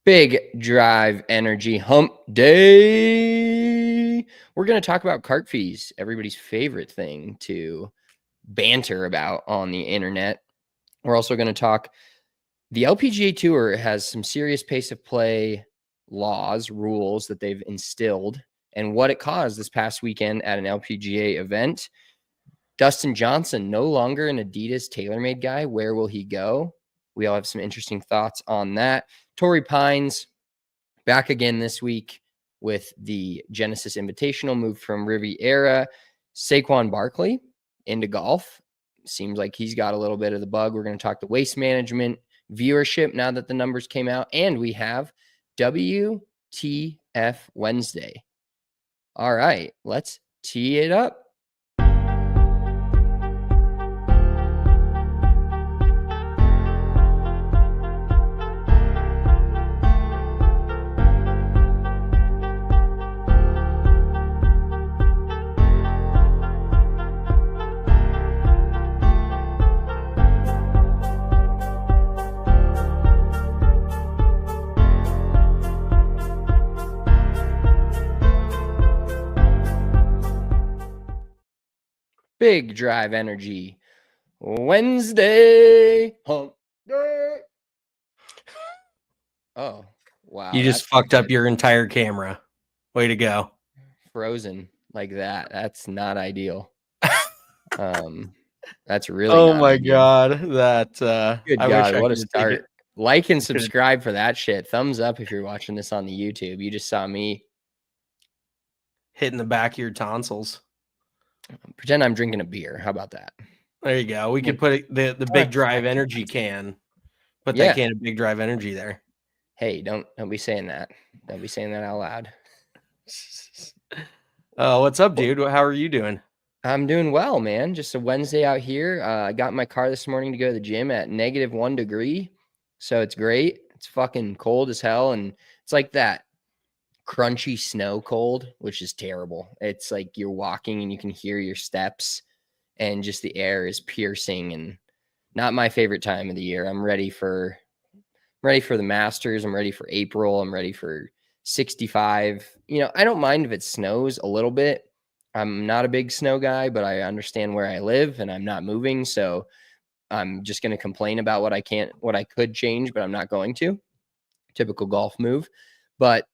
Big Drive Energy Hump Day. We're going to talk about cart fees, everybody's favorite thing to banter about on the internet. We're also going to talk the LPGA Tour has some serious pace of play rules that they've instilled and what it caused this past weekend at an LPGA event. Dustin Johnson, no longer an Adidas TaylorMade guy. Where will he go? We all have some interesting thoughts on that. Torrey Pines back again this week with the Genesis Invitational, moved from Riviera. Saquon Barkley into golf. Seems like he's got a little bit of the bug. We're going to talk the waste management viewership now that the numbers came out. And we have WTF Wednesday. All right, let's tee it up. Big Drive Energy Wednesday. Hump day. Oh, wow. You just fucked up your entire camera. Way to go. Frozen like that. That's not ideal. That's really not my ideal. God. That good God, what a start. Like and subscribe for that shit. Thumbs up if you're watching this on the YouTube. You just saw me hitting the back of your tonsils. Pretend I'm drinking a beer. How about that? There you go. We could put the Big Drive Energy can. Put that can of Big Drive Energy there. Hey, don't be saying that. Don't be saying that out loud. What's up, dude? How are you doing? I'm doing well, man. Just a Wednesday out here. I got in my car this morning to go to the gym at -1 degree. So it's great. It's fucking cold as hell. And it's like that crunchy snow cold, which is terrible. It's like you're walking and you can hear your steps and just the air is piercing and not my favorite time of the year. I'm ready for the Masters. I'm ready for April. I'm ready for 65. You know, I don't mind if it snows a little bit. I'm not a big snow guy, but I understand where I live and I'm not moving. So I'm just going to complain about what I could change, but I'm not going to. Typical golf move. But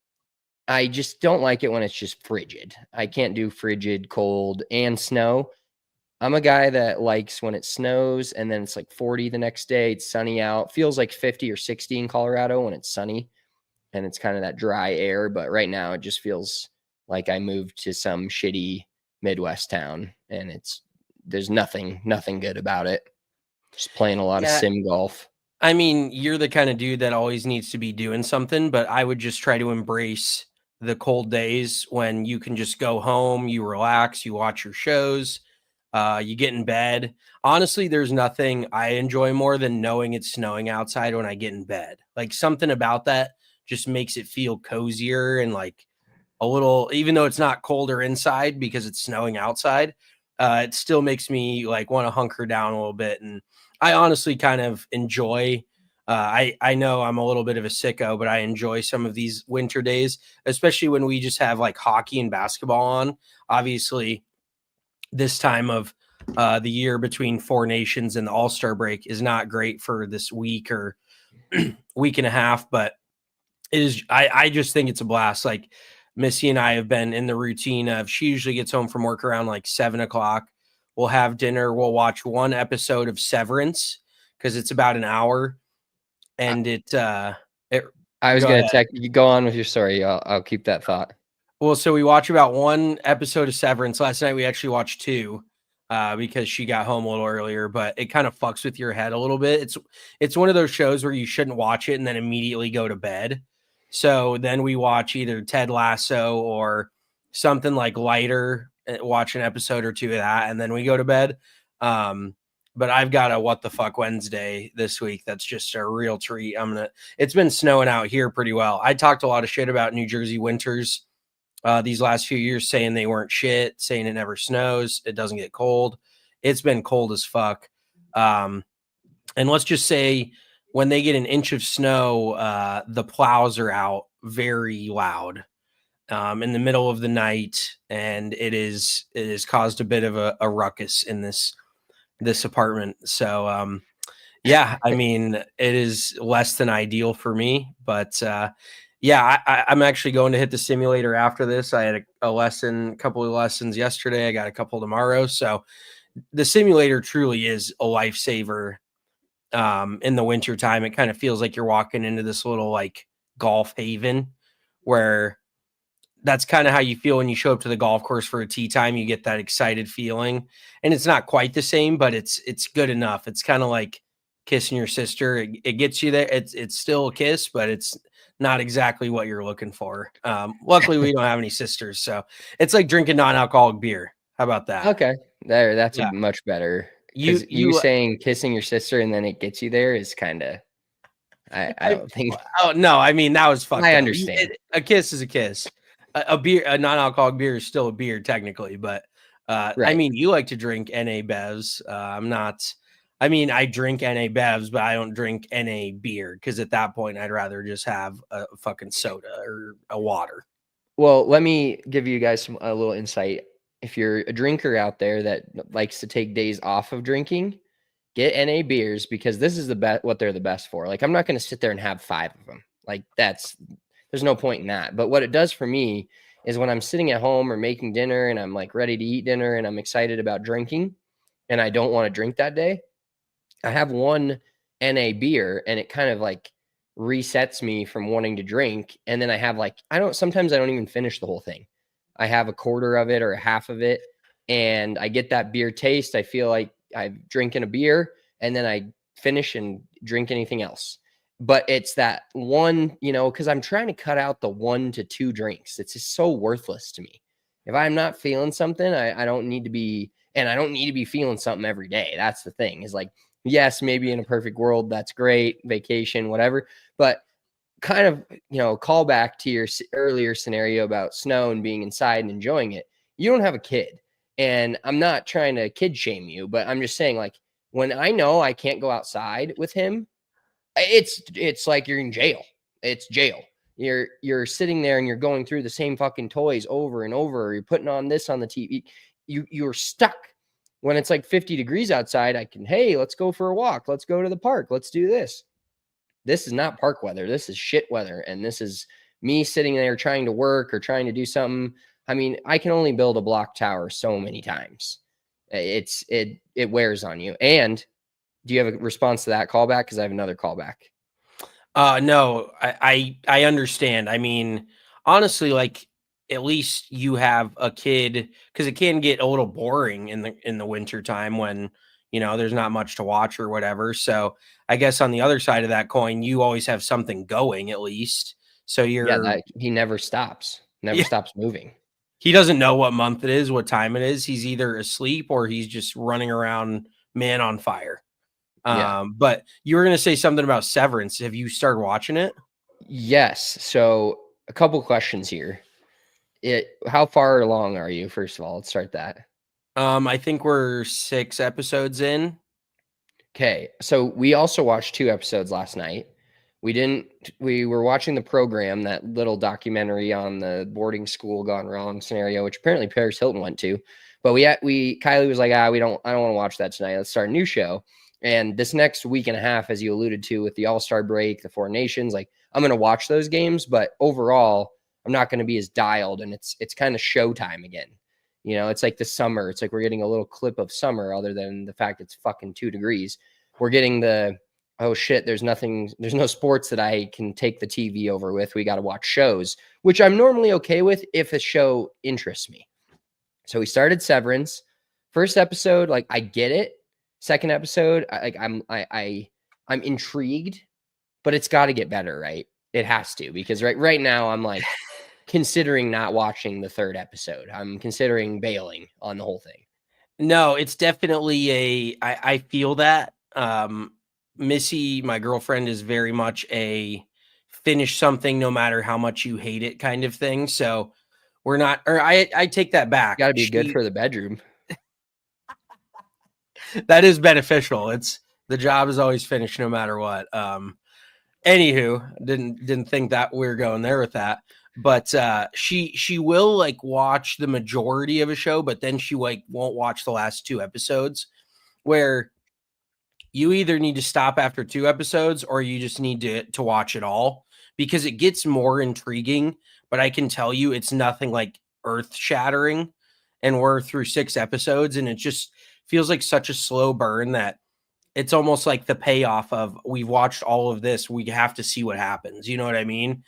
I just don't like it when it's just frigid. I can't do frigid, cold, and snow. I'm a guy that likes when it snows and then it's like 40 the next day. It's sunny out. Feels like 50 or 60 in Colorado when it's sunny and it's kind of that dry air. But right now it just feels like I moved to some shitty Midwest town and there's nothing good about it. Just playing a lot of sim golf. I mean, you're the kind of dude that always needs to be doing something, but I would just try to embrace the cold days when you can just go home, you relax, you watch your shows, you get in bed. Honestly, there's nothing I enjoy more than knowing it's snowing outside when I get in bed. Like something about that just makes it feel cozier and like a little, even though it's not colder inside because it's snowing outside, it still makes me like want to hunker down a little bit. And I honestly kind of enjoy I know I'm a little bit of a sicko, but I enjoy some of these winter days, especially when we just have like hockey and basketball on. Obviously, this time of the year between Four Nations and the All-Star break is not great for this week or week and a half, but it is. I just think it's a blast. Like Missy and I have been in the routine of she usually gets home from work around like 7 o'clock. We'll have dinner. We'll watch one episode of Severance because it's about an hour. And I was going to you go on with your story. I'll keep that thought. Well, so we watch about one episode of Severance. Last night we actually watched 2 because she got home a little earlier, but it kind of fucks with your head a little bit. It's one of those shows where you shouldn't watch it and then immediately go to bed. So then we watch either Ted Lasso or something like lighter, watch an episode or 2 of that, and then we go to bed. But I've got a What the Fuck Wednesday this week. That's just a real treat. It's been snowing out here pretty well. I talked a lot of shit about New Jersey winters these last few years, saying they weren't shit, saying it never snows, it doesn't get cold. It's been cold as fuck. And let's just say when they get an inch of snow, the plows are out very loud in the middle of the night, and it is caused a bit of a ruckus in this apartment. So yeah, I mean, it is less than ideal for me, but yeah, I'm actually going to hit the simulator after this. I had a couple of lessons yesterday. I got a couple tomorrow. So the simulator truly is a lifesaver in the winter time. It kind of feels like you're walking into this little like golf haven where that's kind of how you feel when you show up to the golf course for a tee time. You get that excited feeling, and it's not quite the same, but it's good enough. It's kind of like kissing your sister. It gets you there. It's still a kiss, but it's not exactly what you're looking for. Luckily, we don't have any sisters, so it's like drinking non-alcoholic beer. How about that? Okay, that's Yeah. a much better. Because you saying kissing your sister and then it gets you there is kind of. I don't think. Oh no, I mean that was fucked. I up. understand. A kiss is a kiss. A beer, a non-alcoholic beer is still a beer technically, but I Right. mean, you like to drink NA bevs. I'm not. I mean, I drink NA bevs, but I don't drink NA beer because at that point, I'd rather just have a fucking soda or a water. Well, let me give you guys a little insight. If you're a drinker out there that likes to take days off of drinking, get NA beers because this is what they're the best for. Like, I'm not going to sit there and have 5 of them. Like, there's no point in that. But what it does for me is when I'm sitting at home or making dinner and I'm like ready to eat dinner and I'm excited about drinking and I don't want to drink that day, I have one NA beer and it kind of like resets me from wanting to drink. And then I have like, sometimes I don't even finish the whole thing. I have a quarter of it or a half of it and I get that beer taste. I feel like I'm drinking a beer and then I finish and drink anything else. But it's that one, because I'm trying to cut out the 1 to 2 drinks. It's just so worthless to me. If I'm not feeling something, I don't need to be, and I don't need to be feeling something every day. That's the thing is like, yes, maybe in a perfect world, that's great, vacation, whatever. But kind of, call back to your earlier scenario about snow and being inside and enjoying it. You don't have a kid. And I'm not trying to kid shame you, but I'm just saying, like, when I know I can't go outside with him, it's like you're in jail. It's jail. You're sitting there and you're going through the same fucking toys over and over. Or you're putting on this on the TV. You're stuck. When it's like 50 degrees outside, hey, let's go for a walk. Let's go to the park. Let's do this. This is not park weather. This is shit weather. And this is me sitting there trying to work or trying to do something. I mean, I can only build a block tower so many times. It wears on you. And do you have a response to that callback? Because I have another callback. No, I understand. I mean, honestly, like at least you have a kid because it can get a little boring in the winter time when there's not much to watch or whatever. So I guess on the other side of that coin, you always have something going at least. So he never stops, stops moving. He doesn't know what month it is, what time it is. He's either asleep or he's just running around man on fire. Yeah. But you were going to say something about Severance. Have you started watching it? Yes. So a couple questions here. How far along are you? First of all, let's start that. I think we're 6 episodes in. Okay. So we also watched 2 episodes last night. We were watching the program, that little documentary on the boarding school gone wrong scenario, which apparently Paris Hilton went to. But Kylie was like, I don't want to watch that tonight. Let's start a new show. And this next week and a half, as you alluded to with the All-Star break, the 4 Nations, like I'm going to watch those games, but overall I'm not going to be as dialed, and it's kind of showtime again. It's like the summer. It's like we're getting a little clip of summer other than the fact it's fucking 2 degrees. We're getting oh shit, there's no sports that I can take the TV over with. We got to watch shows, which I'm normally okay with if a show interests me. So we started Severance. First episode, like I get it. Second episode, I'm intrigued, but it's got to get better, right? It has to, because right now I'm like considering not watching the 3rd episode. I'm considering bailing on the whole thing. No, it's definitely I feel that. Missy, my girlfriend, is very much a finish something no matter how much you hate it kind of thing. So we're not, or I take that back. Got to be good for the bedroom. That is beneficial. The job is always finished no matter what. Anywho, didn't think that we were going there with that. But she will like watch the majority of a show, but then she like won't watch the last 2 episodes, where you either need to stop after 2 episodes or you just need to watch it all, because it gets more intriguing. But I can tell you it's nothing like earth shattering. And we're through 6 episodes and it just feels like such a slow burn that it's almost like the payoff of we've watched all of this. We have to see what happens. You know what I mean?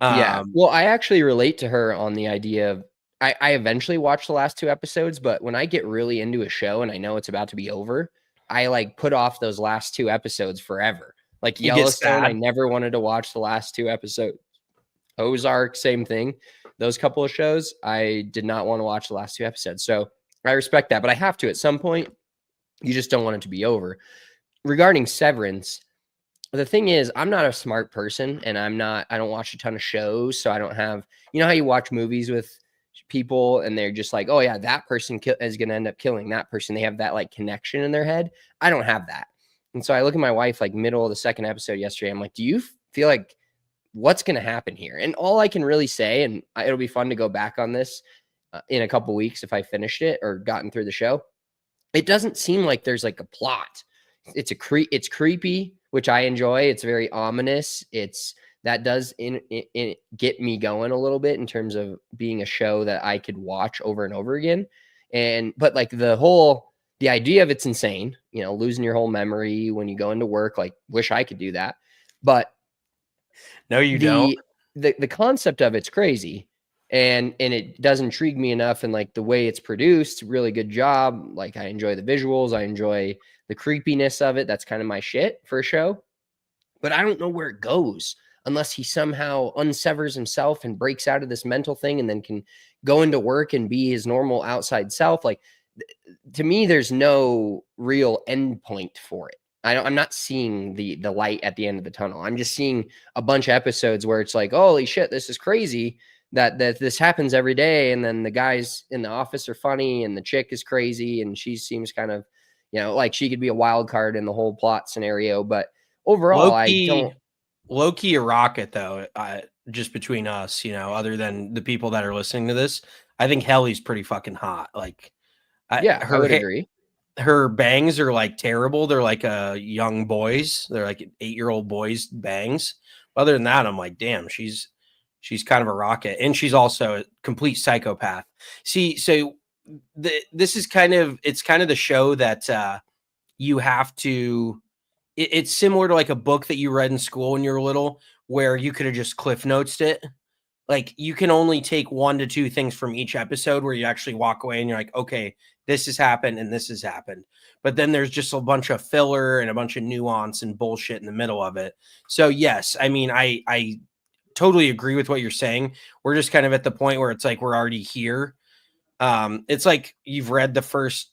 Yeah. Well, I actually relate to her on the idea of I eventually watch the last 2 episodes, but when I get really into a show and I know it's about to be over, I like put off those last 2 episodes forever. Like You get Yellowstone, I sad. never wanted to watch the last 2 episodes. Ozark, same thing. Those couple of shows, I did not want to watch the last 2 episodes. So I respect that, but I have to at some point. You just don't want it to be over. Regarding Severance, the thing is, I'm not a smart person and I don't watch a ton of shows. So I don't have, you know, how you watch movies with people and they're just like, oh yeah, that person is going to end up killing that person. They have that like connection in their head. I don't have that. And so I look at my wife like middle of the 2nd episode yesterday. I'm like, do you feel like what's going to happen here? And all I can really say, and it'll be fun to go back on this in a couple weeks if I finished it or gotten through the show. It doesn't seem like there's like a plot. It's creepy, which I enjoy. It's very ominous. That does get me going a little bit in terms of being a show that I could watch over and over again. But like the idea of it's insane, you know, losing your whole memory when you go into work, like wish I could do that. But no, you don't. The concept of it's crazy. And it does intrigue me enough, and like the way it's produced, really good job. Like I enjoy the visuals, I enjoy the creepiness of it. That's kind of my shit for a show. But I don't know where it goes unless he somehow unsevers himself and breaks out of this mental thing and then can go into work and be his normal outside self. Like to me, there's no real end point for it. I'm not seeing the light at the end of the tunnel. I'm just seeing a bunch of episodes where it's like, holy shit, this is crazy that this happens every day. And then the guys in the office are funny and the chick is crazy and she seems kind of, you know, like she could be a wild card in the whole plot scenario. But overall, low key a rocket though. Just between us, you know, other than the people that are listening to this, I think Helly's pretty fucking hot. Like, I would agree. Her bangs are like terrible. They're like young boys. They're like 8-year-old boys bangs. Other than that, I'm like, damn, she's kind of a rocket, and she's also a complete psychopath. See, so this is kind of the show that you have to. It's similar to like a book that you read in school when you were little, where you could have just cliff notes it. Like you can only take 1 to 2 things from each episode where you actually walk away and you're like, okay, this has happened and this has happened. But then there's just a bunch of filler and a bunch of nuance and bullshit in the middle of it. So yes, I mean, I totally agree with what you're saying. We're just kind of at the point where it's like we're already here. It's like you've read the first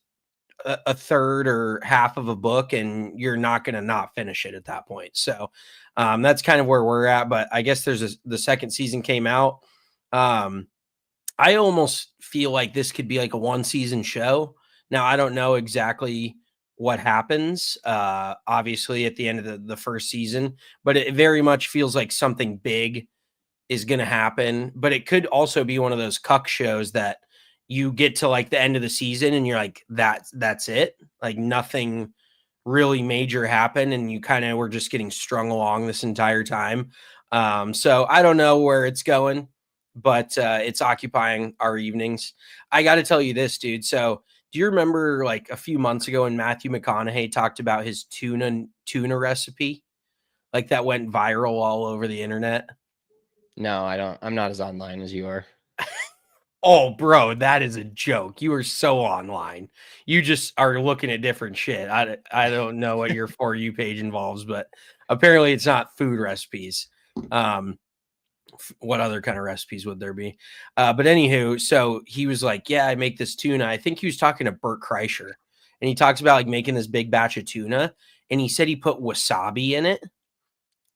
a third or half of a book and you're not going to not finish it at that point. So that's kind of where we're at. But I guess the 2nd season came out. I almost feel like this could be like a 1-season show. Now, I don't know exactly what happens, obviously, at the end of the first season, but it very much feels like something big is going to happen. But it could also be one of those cuck shows that you get to like the end of the season and you're like, that's it. Like nothing really major happened. And you kind of were just getting strung along this entire time. So I don't know where it's going, but it's occupying our evenings. I got to tell you this, dude. So do you remember like a few months ago when Matthew McConaughey talked about his tuna recipe? Like that went viral all over the internet. No, I don't. I'm not as online as you are. Oh, bro, that is a joke. You are so online. You just are looking at different shit. I don't know what your For You page involves, but apparently it's not food recipes. What other kind of recipes would there be? But anywho, so he was like, yeah, I make this tuna. I think he was talking to Bert Kreischer. And he talks about like making this big batch of tuna. And he said he put wasabi in it.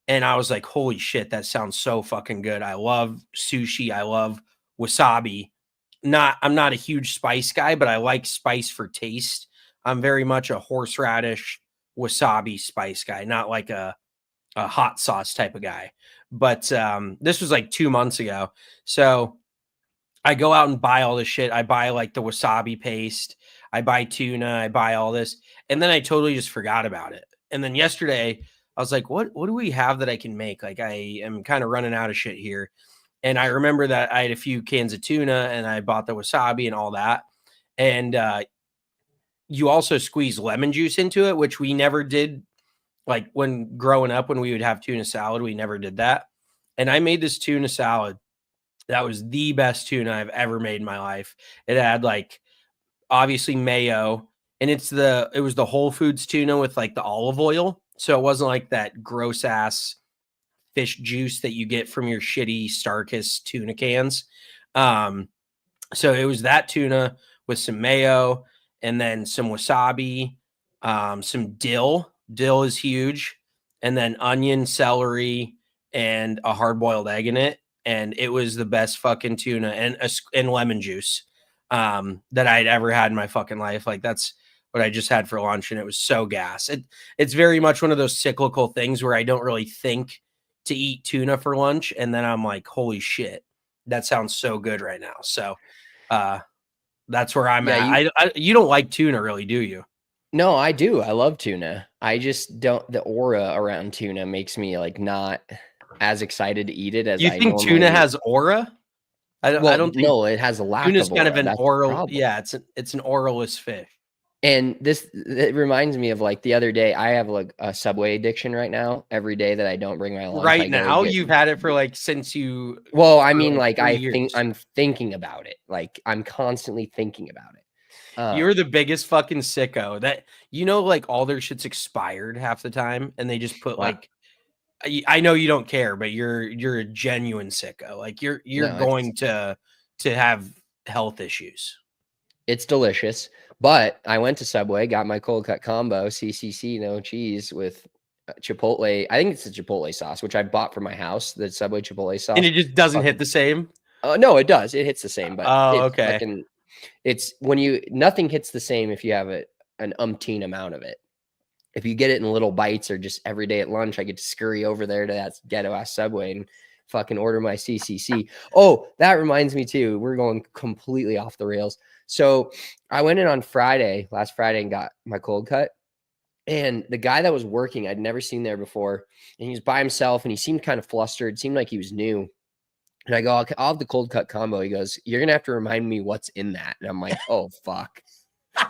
And I was like, holy shit, that sounds so fucking good. I love sushi. I love wasabi. I'm not a huge spice guy, but I like spice for taste. I'm very much a horseradish, wasabi spice guy, not like a hot sauce type of guy. But this was like 2 months ago. So I go out and buy all this shit. I buy like the wasabi paste. I buy tuna. I buy all this. And then I totally just forgot about it. And then yesterday I was like, what do we have that I can make? Like I am kind of running out of shit here. And I remember that I had a few cans of tuna and I bought the wasabi and all that. And you also squeeze lemon juice into it, which we never did. Like when growing up, when we would have tuna salad, we never did that. And I made this tuna salad. That was the best tuna I've ever made in my life. It had like obviously mayo, and it was the Whole Foods tuna with like the olive oil. So it wasn't like that gross ass fish juice that you get from your shitty Starkist tuna cans. So it was that tuna with some mayo and then some wasabi, some dill. Dill is huge. And then onion, celery, and a hard-boiled egg in it. And it was the best fucking tuna and lemon juice that I'd ever had in my fucking life. Like that's what I just had for lunch, and it was so gas. It's very much one of those cyclical things where I don't really think to eat tuna for lunch, and then I'm like, holy shit, that sounds so good right now. So that's where I'm at. You don't like tuna, really, do you? No, I do. I love tuna. I just don't. The aura around tuna makes me like not as excited to eat it as you think tuna has aura? I don't think. No, it has a lack tuna's of kind aura. of an oral. Yeah, it's an auraless fish. And it reminds me of like the other day. I have like a Subway addiction right now. Every day that I don't bring my lunch, right now you've had it for like since you. Well, I mean, like I'm thinking about it. Like I'm constantly thinking about it. You're the biggest fucking sicko. That like all their shit's expired half the time, and they just put like. I know you don't care, but you're a genuine sicko. Like you're going to have health issues. It's delicious, but I went to Subway, got my cold cut combo, CCC, no cheese with Chipotle. I think it's the Chipotle sauce, which I bought for my house, the Subway Chipotle sauce. And it just doesn't hit the same? No, it does. It hits the same, but okay. It's nothing hits the same if you have an umpteen amount of it. If you get it in little bites or just every day at lunch, I get to scurry over there to that ghetto ass Subway and fucking order my CCC. Oh, that reminds me too. We're going completely off the rails. So I went in on last Friday, and got my cold cut. And the guy that was working, I'd never seen there before. And he was by himself and he seemed kind of flustered, seemed like he was new. And I go, I'll have the cold cut combo. He goes, you're going to have to remind me what's in that. And I'm like, oh, fuck.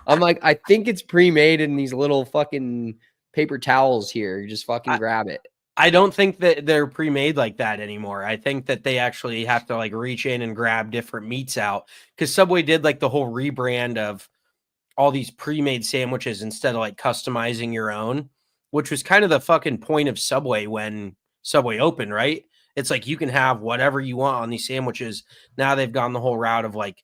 I'm like, I think it's pre-made in these little fucking paper towels here. Just fucking grab it. I don't think that they're pre-made like that anymore. I think that they actually have to like reach in and grab different meats out, because Subway did like the whole rebrand of all these pre-made sandwiches instead of like customizing your own, which was kind of the fucking point of Subway when Subway opened, right? It's like you can have whatever you want on these sandwiches. Now they've gone the whole route of like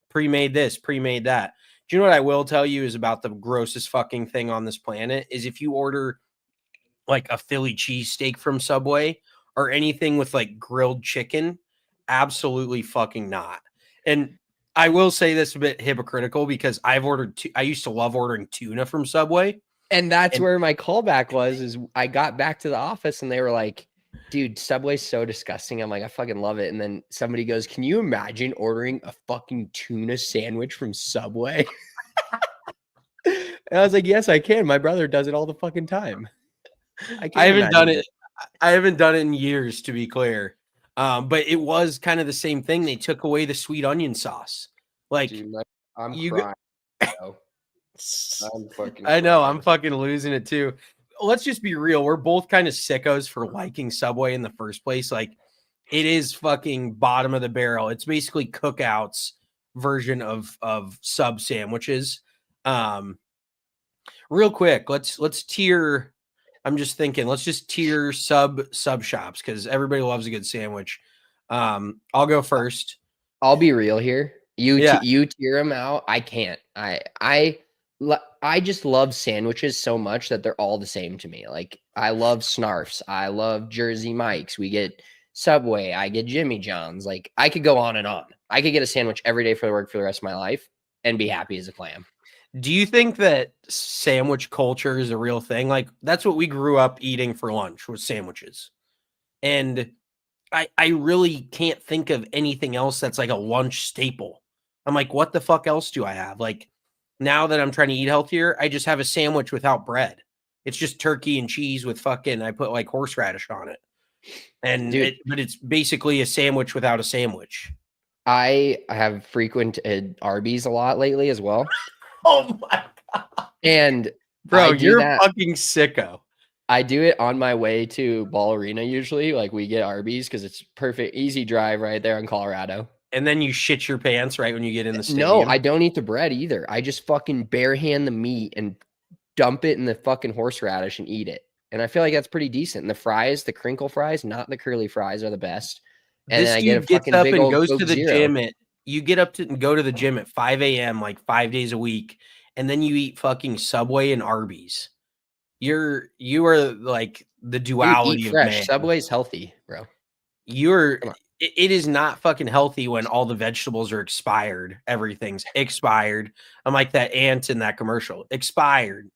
pre-made this, pre-made that. Do you know what I will tell you is about the grossest fucking thing on this planet is if you order like a Philly cheesesteak from Subway or anything with like grilled chicken, absolutely fucking not. And I will say this a bit hypocritical because I used to love ordering tuna from Subway. And that's where my callback was, is I got back to the office and they were like, dude, Subway's so disgusting. I'm like, I fucking love it. And then somebody goes, can you imagine ordering a fucking tuna sandwich from Subway? And I was like, yes, I can. My brother does it all the fucking time. I haven't done it. I haven't done it in years, to be clear. But it was kind of the same thing. They took away the sweet onion sauce. Like, dude, I'm crying. I know, I'm fucking losing it too. Let's just be real. We're both kind of sickos for liking Subway in the first place. Like, it is fucking bottom of the barrel. It's basically Cookout's version of sub sandwiches. Real quick, let's tier. I'm just thinking, let's just tier sub shops because everybody loves a good sandwich. I'll go first. I'll be real here. You tier them out. I can't. I just love sandwiches so much that they're all the same to me. Like, I love Snarfs. I love Jersey Mike's. We get Subway. I get Jimmy John's. Like, I could go on and on. I could get a sandwich every day for the rest of my life and be happy as a clam. Do you think that sandwich culture is a real thing? Like that's what we grew up eating for lunch was sandwiches. And I really can't think of anything else that's like a lunch staple. I'm like, what the fuck else do I have? Like now that I'm trying to eat healthier, I just have a sandwich without bread. It's just turkey and cheese with fucking I put like horseradish on it. Dude, But it's basically a sandwich without a sandwich. I have frequented Arby's a lot lately as well. Oh my god. And Bro, I do you're that. fucking sicko. I do it on my way to Ball Arena usually. Like we get Arby's because it's perfect, easy drive right there in Colorado. And then you shit your pants right when you get in the stadium. No, I don't eat the bread either. I just fucking bare hand the meat and dump it in the fucking horseradish and eat it. And I feel like that's pretty decent. And the fries, the crinkle fries, not the curly fries, are the best. And This then I get a dude gets fucking up big and old goes Coke to the Zero. gym you get up to and go to the gym at 5 a.m. like 5 days a week, and then you eat fucking Subway and Arby's. You are like the Dude, duality eat of fresh. man. Subway's healthy, bro. It is not fucking healthy when all the vegetables are expired. Everything's expired. I'm like that ant in that commercial. Expired.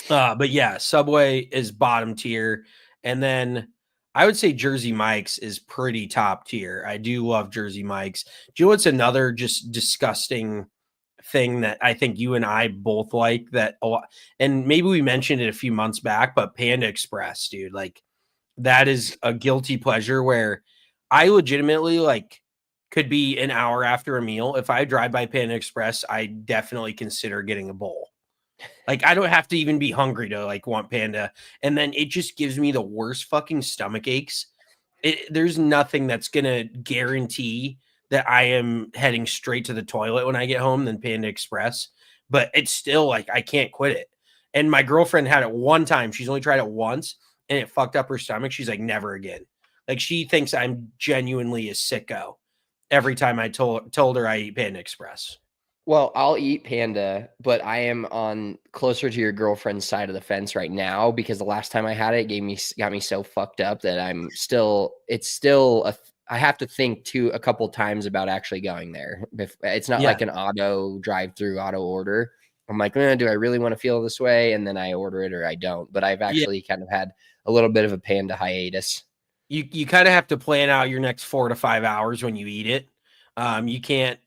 But yeah, Subway is bottom tier. And then I would say Jersey Mike's is pretty top tier. I do love Jersey Mike's. Do you know what's another just disgusting thing that I think you and I both like that a lot? And maybe we mentioned it a few months back, but Panda Express, dude, like that is a guilty pleasure where I legitimately like could be an hour after a meal. If I drive by Panda Express, I definitely consider getting a bowl. Like I don't have to even be hungry to like want Panda. And then it just gives me the worst fucking stomach aches. There's nothing that's going to guarantee that I am heading straight to the toilet when I get home than Panda Express. But it's still like I can't quit it. And my girlfriend had it one time. She's only tried it once and it fucked up her stomach. She's like, never again. Like she thinks I'm genuinely a sicko every time I told her I eat Panda Express. Well, I'll eat Panda, but I am on closer to your girlfriend's side of the fence right now because the last time I had it got me so fucked up that I have to think a couple times about actually going there. It's not like an auto drive-through auto order. I'm like, do I really want to feel this way? And then I order it or I don't. But I've actually kind of had a little bit of a Panda hiatus. You kind of have to plan out your next 4 to 5 hours when you eat it. You can't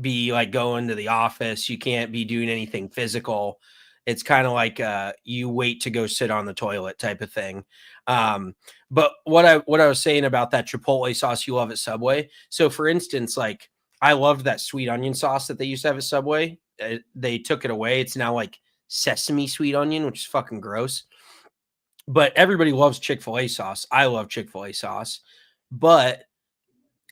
be like going to the office. You can't be doing anything physical. It's kind of like you wait to go sit on the toilet type of thing. But what I was saying about that Chipotle sauce you love at Subway. So for instance, like I loved that sweet onion sauce that they used to have at Subway. They took it away. It's now like sesame sweet onion, which is fucking gross. But everybody loves Chick-fil-A sauce. I love Chick-fil-A sauce. But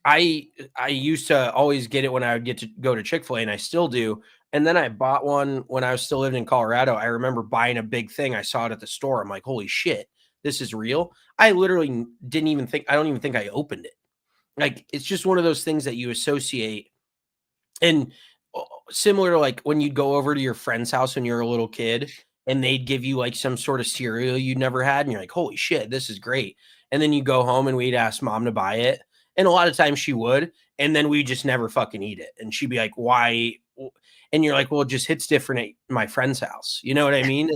I used to always get it when I would get to go to Chick-fil-A, and I still do. And then I bought one when I was still living in Colorado. I remember buying a big thing. I saw it at the store. I'm like, holy shit, this is real. I literally I don't even think I opened it. Like, it's just one of those things that you associate. And similar to like when you'd go over to your friend's house when you're a little kid and they'd give you like some sort of cereal you'd never had. And you're like, holy shit, this is great. And then you go home and we'd ask mom to buy it. And a lot of times she would, and then we just never fucking eat it. And she'd be like, why? And you're like, well, it just hits different at my friend's house. You know what I mean?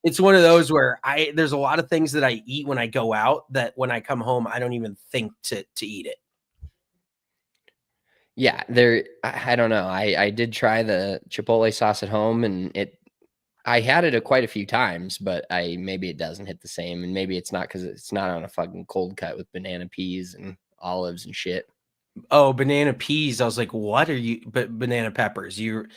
It's one of those where there's a lot of things that I eat when I go out that when I come home, I don't even think to eat it. Yeah, I don't know. I did try the Chipotle sauce at home and I had it quite a few times, but maybe it doesn't hit the same. And maybe it's not because it's not on a fucking cold cut with banana peas and olives and shit. Oh, banana peas. I was like, what are you? But banana peppers. You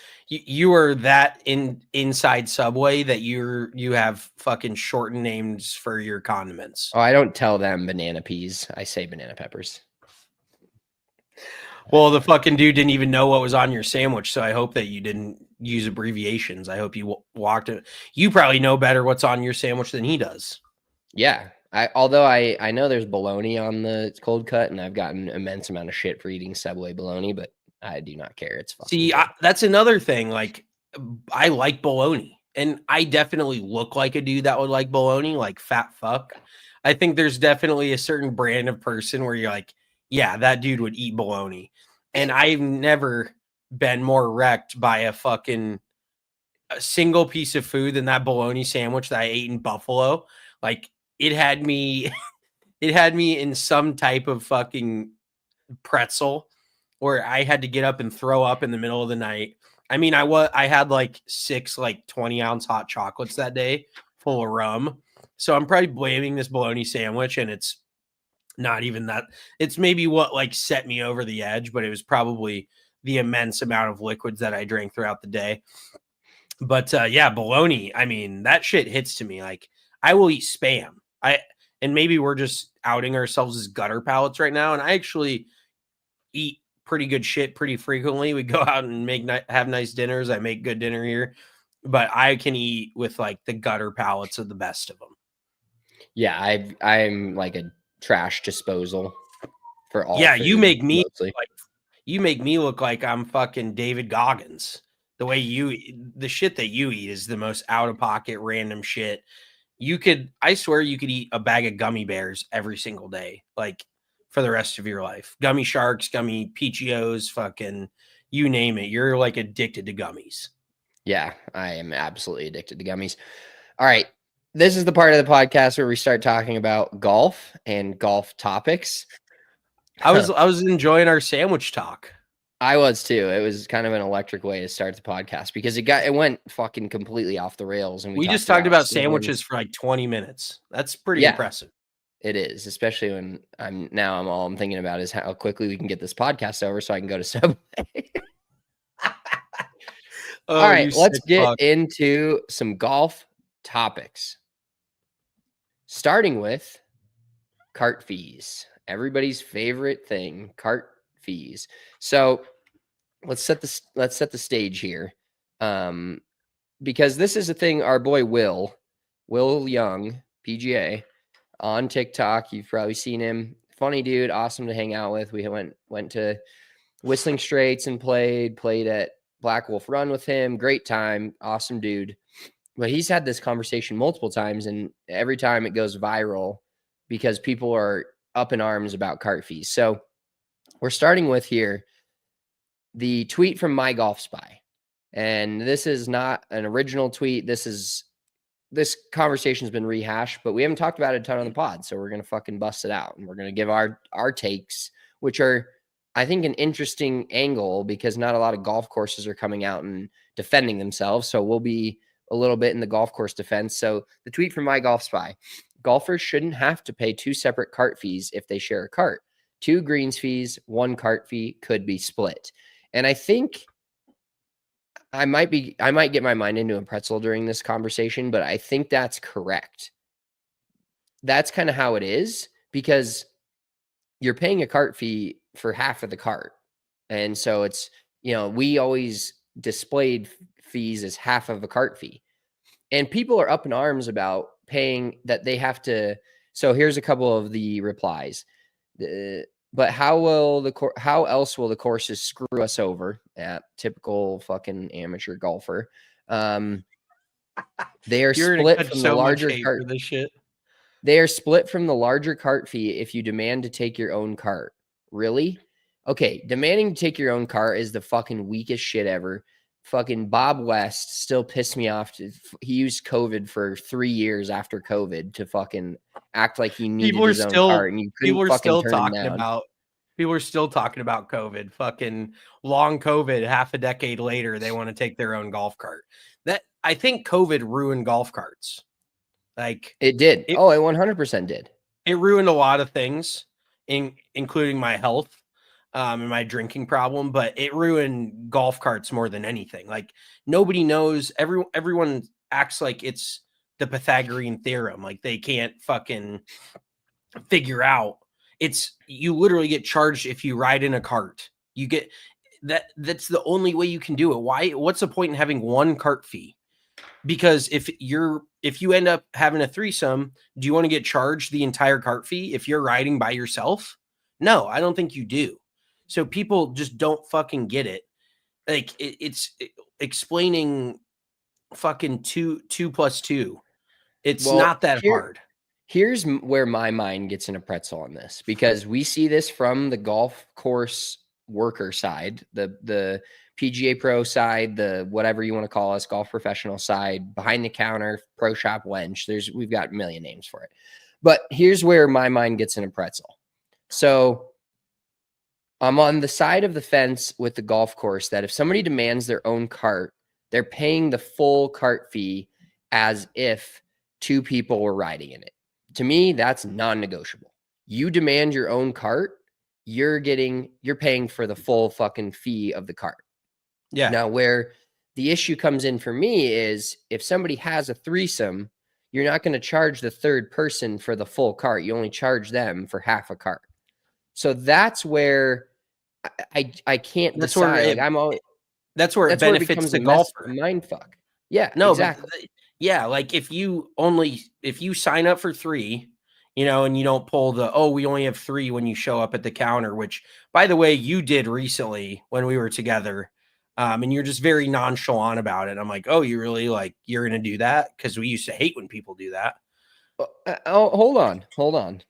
are that inside Subway that you have fucking shortened names for your condiments. Oh, I don't tell them banana peas. I say banana peppers. Well, the fucking dude didn't even know what was on your sandwich, so I hope that you didn't use abbreviations. I hope you walked it. You probably know better what's on your sandwich than he does. Yeah. Although I know there's bologna on the cold cut, and I've gotten an immense amount of shit for eating Subway bologna, but I do not care. It's fucking that's another thing. Like, I like bologna, and I definitely look like a dude that would like bologna, like fat fuck. I think there's definitely a certain brand of person where you're like, yeah, that dude would eat bologna. And I've never been more wrecked by a single piece of food than that bologna sandwich that I ate in Buffalo. Like it had me it had me in some type of fucking pretzel where I had to get up and throw up in the middle of the night. I mean, I had like 6 like 20-ounce hot chocolates that day full of rum. So I'm probably blaming this bologna sandwich, and it's not even that. It's maybe what like set me over the edge, but it was probably the immense amount of liquids that I drank throughout the day. But yeah, bologna, I mean, that shit hits to me. Like I will eat Spam. And maybe we're just outing ourselves as gutter palates right now. And I actually eat pretty good shit pretty frequently. We go out and have nice dinners. I make good dinner here, but I can eat with like the gutter palates of the best of them. Yeah, I'm like a trash disposal for all. Yeah, food, you make me mostly. you make me look like I'm fucking David Goggins. The way the shit that you eat is the most out of pocket random shit. I swear you could eat a bag of gummy bears every single day, like for the rest of your life. Gummy sharks, gummy PGOs, fucking you name it. You're like addicted to gummies. Yeah, I am absolutely addicted to gummies. All right. This is the part of the podcast where we start talking about golf and golf topics. I was enjoying our sandwich talk. I was too. It was kind of an electric way to start the podcast because it went fucking completely off the rails, and we just talked about sandwiches for like 20 minutes. That's pretty impressive. It is, especially when all I'm thinking about is how quickly we can get this podcast over so I can go to Subway. All right, let's get into some golf topics. Starting with cart fees. Everybody's favorite thing, cart fees. So let's set the stage here. Because this is a thing our boy Will Young, PGA, on TikTok. You've probably seen him. Funny dude, awesome to hang out with. We went to Whistling Straits and played at Black Wolf Run with him. Great time. Awesome dude. But he's had this conversation multiple times, and every time it goes viral because people are up in arms about cart fees. So we're starting with here the tweet from My Golf Spy. And this is not an original tweet. This conversation has been rehashed, but we haven't talked about it a ton on the pod. So we're going to fucking bust it out, and we're going to give our takes, which are, I think, an interesting angle because not a lot of golf courses are coming out and defending themselves. So we'll be a little bit in the golf course defense. So the tweet from My Golf Spy: golfers shouldn't have to pay 2 separate cart fees if they share a cart. 2 greens fees, 1 cart fee could be split. And I think I might get my mind into a pretzel during this conversation, but I think that's correct. That's kind of how it is because you're paying a cart fee for half of the cart. And so it's, we always displayed fees as half of a cart fee. And people are up in arms about paying that they have to. So here's a couple of the replies. But how else will the courses screw us over? At typical fucking amateur golfer. They are split from the larger cart. This shit. They are split from the larger cart fee if you demand to take your own cart. Really? Okay, demanding to take your own cart is the fucking weakest shit ever. Fucking Bob West still pissed me off. He used COVID for 3 years after COVID to fucking act like he needed his own cart, and you couldn't fucking turn him down. People are still talking about COVID. Fucking long COVID, half a decade later, they want to take their own golf cart. I think COVID ruined golf carts. Like it did. It 100% did. It ruined a lot of things, including my health. And my drinking problem, but it ruined golf carts more than anything. Like nobody knows. Everyone acts like it's the Pythagorean theorem. Like they can't fucking figure out. You literally get charged if you ride in a cart. You get that. That's the only way you can do it. Why? What's the point in having 1 cart fee? Because if you end up having a threesome, do you want to get charged the entire cart fee if you're riding by yourself? No, I don't think you do. So people just don't fucking get it. Like it's explaining fucking 2 + 2. It's not that hard. Here's where my mind gets in a pretzel on this, because we see this from the golf course worker side, the PGA Pro side, the whatever you want to call us, golf professional side, behind the counter, pro shop, wench. We've got a million names for it. But here's where my mind gets in a pretzel. So I'm on the side of the fence with the golf course that if somebody demands their own cart, they're paying the full cart fee as if two people were riding in it. To me, that's non-negotiable. You demand your own cart, you're paying for the full fucking fee of the cart. Yeah. Now, where the issue comes in for me is if somebody has a threesome, you're not going to charge the third person for the full cart. You only charge them for half a cart. So that's where I can't That's decide. where that's where it benefits the golfer. A mind fuck. Yeah, no, exactly. But yeah, like if you sign up for 3, and you don't pull we only have 3 when you show up at the counter, which by the way, you did recently when we were together. And you're just very nonchalant about it. I'm like, oh, you really you're going to do that? Because we used to hate when people do that. Hold on.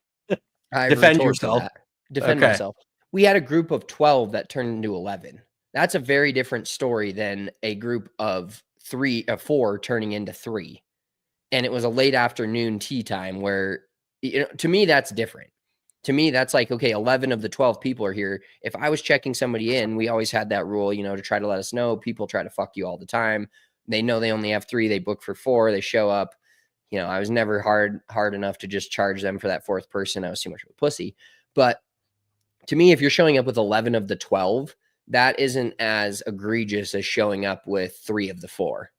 I defend yourself. Defend myself. We had a group of 12 that turned into 11. That's a very different story than a group of 4 turning into 3. And it was a late afternoon tea time where, to me, that's different. To me, that's like, okay, 11 of the 12 people are here. If I was checking somebody in, we always had that rule, to try to let us know. People try to fuck you all the time. They know they only have 3. They book for 4. They show up. I was never hard enough to just charge them for that 4th person. I was too much of a pussy. But to me, if you're showing up with 11 of the 12, that isn't as egregious as showing up with 3 of the 4.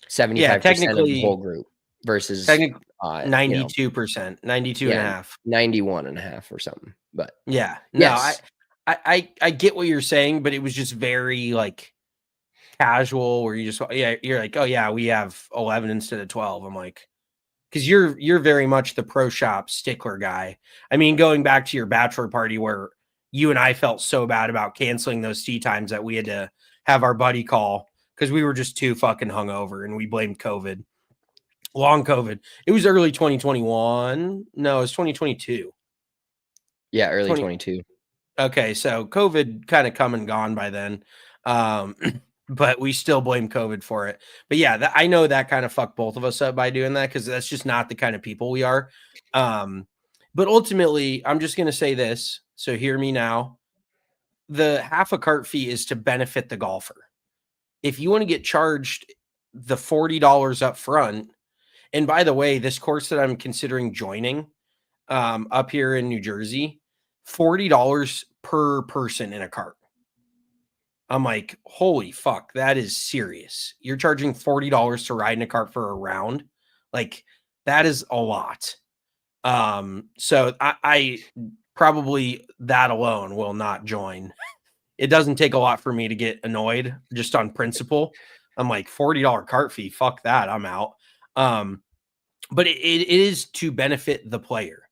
75% of the whole group versus 92%, 92 and a half, 91 and a half or something. But yeah, no, yes. I get what you're saying, but it was just very casual where you're like, oh yeah, we have 11 instead of 12. I'm like, because you're very much the pro shop stickler guy. I mean, going back to your bachelor party where you and I felt so bad about canceling those tee times that we had to have our buddy call because we were just too fucking hungover and we blamed COVID. Long COVID. It was early 2021. No, it was 2022. Yeah, early 22. Okay, so COVID kind of come and gone by then. But we still blame COVID for it. But yeah, I know that kind of fucked both of us up by doing that because that's just not the kind of people we are. But ultimately, I'm just going to say this. So hear me now. The half a cart fee is to benefit the golfer. If you want to get charged the $40 up front, and by the way, this course that I'm considering joining up here in New Jersey, $40 per person in a cart. I'm like, holy fuck, that is serious. You're charging $40 to ride in a cart for a round. Like, that is a lot. So I probably that alone will not join. It doesn't take a lot for me to get annoyed just on principle. I'm like, $40 cart fee, fuck that, I'm out. But it is to benefit the player.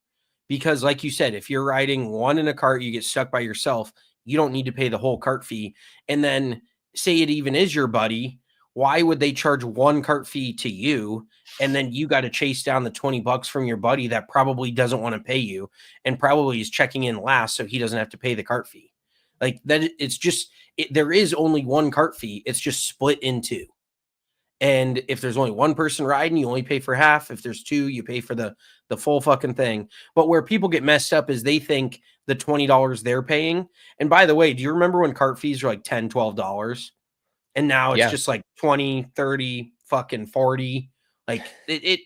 Because like you said, if you're riding one in a cart, you get stuck by yourself, you don't need to pay the whole cart fee. And then say it even is your buddy, why would they charge one cart fee to you? And then you got to chase down the $20 from your buddy that probably doesn't want to pay you and probably is checking in last so he doesn't have to pay the cart fee. Like that, it's just, there is only one cart fee. It's just split in 2. And if there's only one person riding, you only pay for half. If there's 2, you pay for the full fucking thing. But where people get messed up is they think the $20 they're paying. And by the way, do you remember when cart fees were like $10, $12? And now it's just like 20, 30, fucking 40. Like it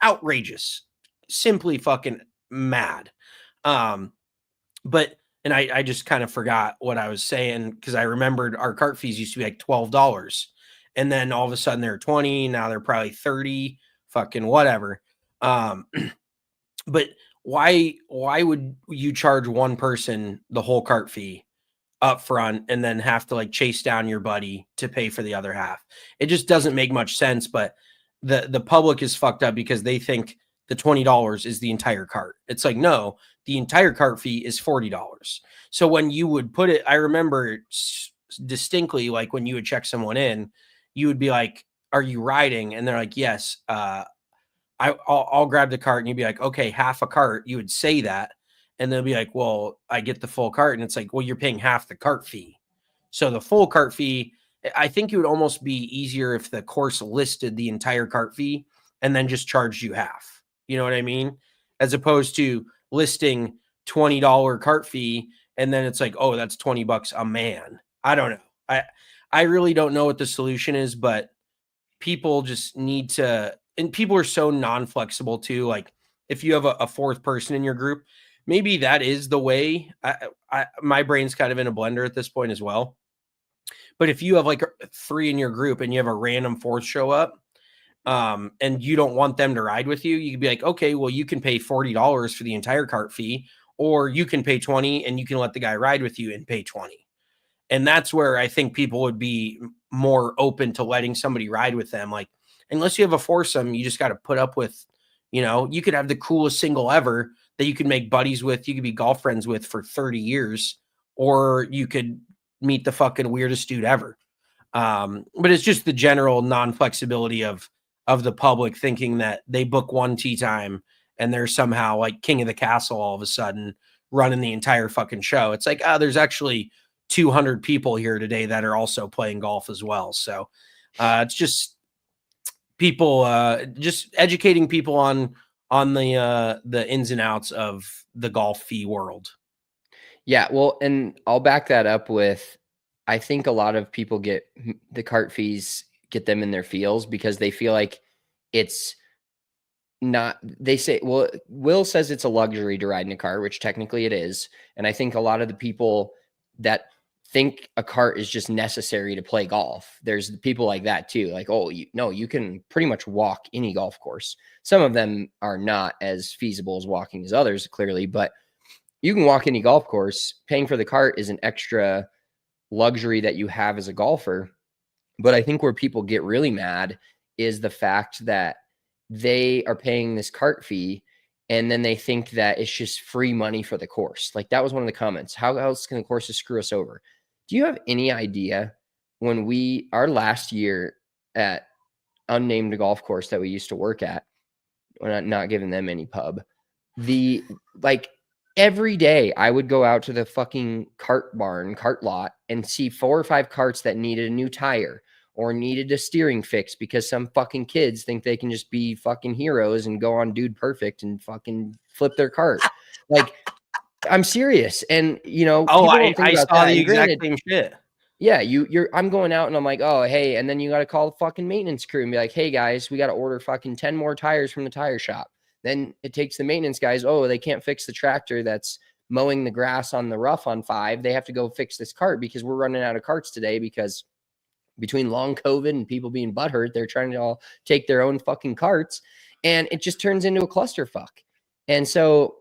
outrageous. Simply fucking mad. But and I just kind of forgot what I was saying because I remembered our cart fees used to be like $12. And then all of a sudden they're 20. Now they're probably 30, fucking whatever. But why would you charge one person the whole cart fee up front and then have to chase down your buddy to pay for the other half? It just doesn't make much sense. But the public is fucked up because they think the $20 is the entire cart. It's like, no, the entire cart fee is $40. So when you would put it, I remember distinctly, when you would check someone in, you would be like, are you riding? And they're like, yes, I'll grab the cart. And you'd be like, okay, half a cart. You would say that. and they'll be like, well, I get the full cart. And it's like, well, you're paying half the cart fee. So the full cart fee, I think it would almost be easier if the course listed the entire cart fee and then just charged you half. You know what I mean? As opposed to listing $20 cart fee and then it's like, oh, that's $20 a man. I don't know. I really don't know what the solution is, but people just need to, and people are so non-flexible too. Like if you have a fourth person in your group, maybe that is the way. My brain's kind of in a blender at this point as well. But if you have like 3 in your group and you have a random fourth show up, and you don't want them to ride with you, you could be like, okay, well, you can pay $40 for the entire cart fee, or you can pay 20 and you can let the guy ride with you and pay 20. And that's where I think people would be more open to letting somebody ride with them. Like, unless you have a foursome, you just got to put up with, you could have the coolest single ever that you could make buddies with. You could be golf friends with for 30 years, or you could meet the fucking weirdest dude ever. But it's just the general non-flexibility of the public thinking that they book one tee time and they're somehow like king of the castle all of a sudden running the entire fucking show. It's like, there's actually 200 people here today that are also playing golf as well. So it's just people, just educating people on the ins and outs of the golf fee world. Yeah, well, and I'll back that up with, I think a lot of people get the cart fees, get them in their feels because they feel like it's not, they say, well, Will says it's a luxury to ride in a cart, which technically it is. And I think a lot of the people that think a cart is just necessary to play golf, there's people like that too. Like, oh, you can pretty much walk any golf course. Some of them are not as feasible as walking as others, clearly, but you can walk any golf course. Paying for the cart is an extra luxury that you have as a golfer. But I think where people get really mad is the fact that they are paying this cart fee and then they think that it's just free money for the course. Like that was one of the comments. How else can the courses screw us over? Do you have any idea when our last year at unnamed golf course that we used to work at, we're not giving them any pub, every day I would go out to the fucking cart lot and see 4 or 5 carts that needed a new tire or needed a steering fix because some fucking kids think they can just be fucking heroes and go on Dude Perfect and fucking flip their cart. Like, I'm serious. And, I saw the exact same shit. Yeah, I'm going out and I'm like, oh, hey, and then you got to call the fucking maintenance crew and be like, hey guys, we got to order fucking 10 more tires from the tire shop. Then it takes the maintenance guys, oh, they can't fix the tractor that's mowing the grass on the rough on 5. They have to go fix this cart because we're running out of carts today because between long COVID and people being butthurt, they're trying to all take their own fucking carts. And it just turns into a clusterfuck. And so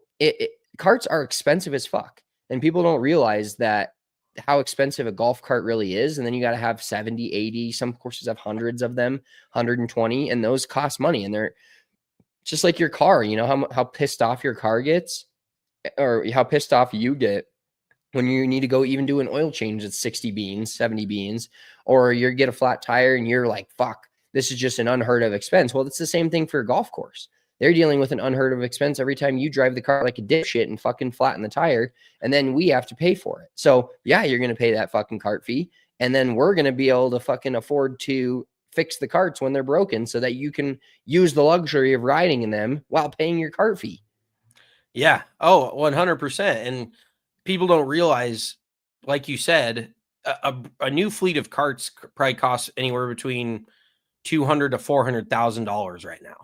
carts are expensive as fuck. And people don't realize that how expensive a golf cart really is. And then you got to have 70, 80. Some courses have hundreds of them, 120. And those cost money. And they're just like your car, how pissed off your car gets or how pissed off you get when you need to go even do an oil change at 60 beans, 70 beans, or you get a flat tire and you're like, fuck, this is just an unheard of expense. Well, it's the same thing for a golf course. They're dealing with an unheard of expense every time you drive the car like a dipshit and fucking flatten the tire. And then we have to pay for it. So yeah, you're going to pay that fucking cart fee. And then we're going to be able to fucking afford to fix the carts when they're broken so that you can use the luxury of riding in them while paying your cart fee. Yeah. Oh, 100%. And people don't realize, like you said, a new fleet of carts probably costs anywhere between $200,000 to $400,000 right now.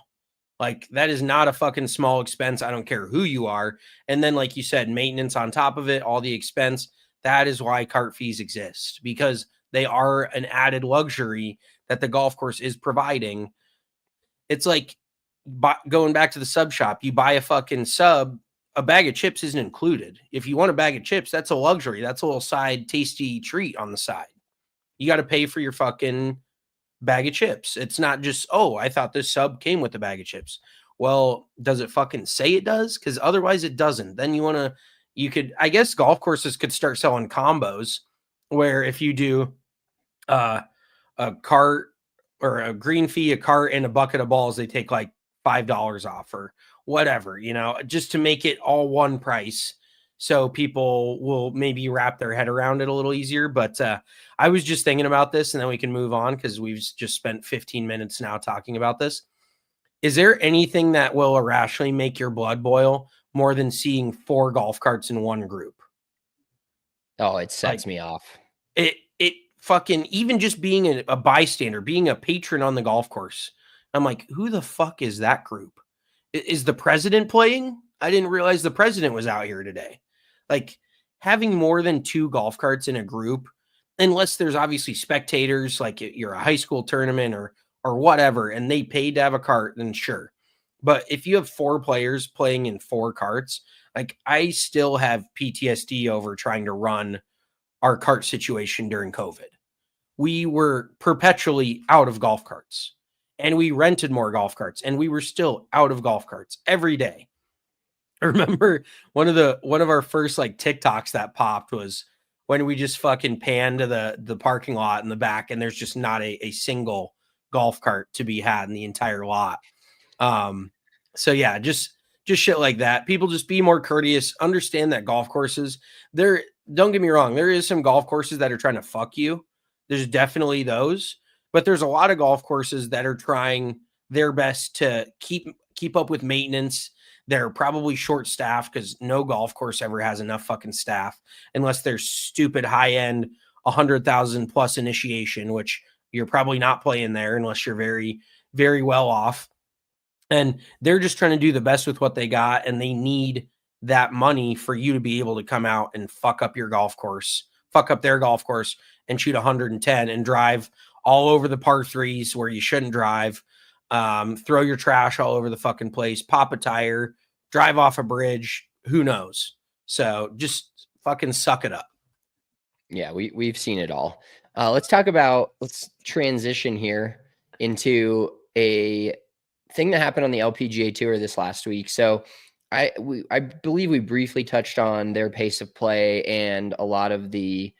Like that is not a fucking small expense. I don't care who you are. And then, like you said, maintenance on top of it, all the expense. That is why cart fees exist, because they are an added luxury that the golf course is providing. It's like going back to the sub shop. You buy a fucking sub, a bag of chips isn't included. If you want a bag of chips, that's a luxury. That's a little side tasty treat on the side. You got to pay for your fucking bag of chips. It's not just, oh, I thought this sub came with a bag of chips. Well, does it fucking say it does? Because otherwise it doesn't. Then I guess golf courses could start selling combos where if you do a cart or a green fee, a cart, and a bucket of balls, they take like $5 off or whatever, just to make it all one price. so people will maybe wrap their head around it a little easier. But I was just thinking about this, and then we can move on because we've just spent 15 minutes now talking about this. Is there anything that will irrationally make your blood boil more than seeing 4 golf carts in one group? Oh, it sets me off. It fucking, even just being a bystander, being a patron on the golf course. I'm like, who the fuck is that group? Is the president playing? I didn't realize the president was out here today. Like, having more than 2 golf carts in a group, unless there's obviously spectators, like you're a high school tournament or whatever, and they paid to have a cart, then sure. But if you have 4 players playing in 4 carts, like, I still have PTSD over trying to run our cart situation during COVID. We were perpetually out of golf carts, and we rented more golf carts, and we were still out of golf carts every day. I remember one of our first like TikToks that popped was when we just fucking panned to the parking lot in the back, and there's just not a single golf cart to be had in the entire lot. So yeah, just shit like that. People just be more courteous, understand that golf courses, don't get me wrong, there is some golf courses that are trying to fuck you. There's definitely those, but there's a lot of golf courses that are trying their best to keep up with maintenance. They're probably short staffed because no golf course ever has enough fucking staff unless they're stupid high end 100,000 plus initiation, which you're probably not playing there unless you're very, very well off. And they're just trying to do the best with what they got, and they need that money for you to be able to come out and fuck up their golf course, and shoot 110 and drive all over the par 3s where you shouldn't drive, throw your trash all over the fucking place, pop a tire, drive off a bridge, who knows? So just fucking suck it up. Yeah, we've seen it all. Let's transition here into a thing that happened on the LPGA Tour this last week. So I believe we briefly touched on their pace of play and a lot of the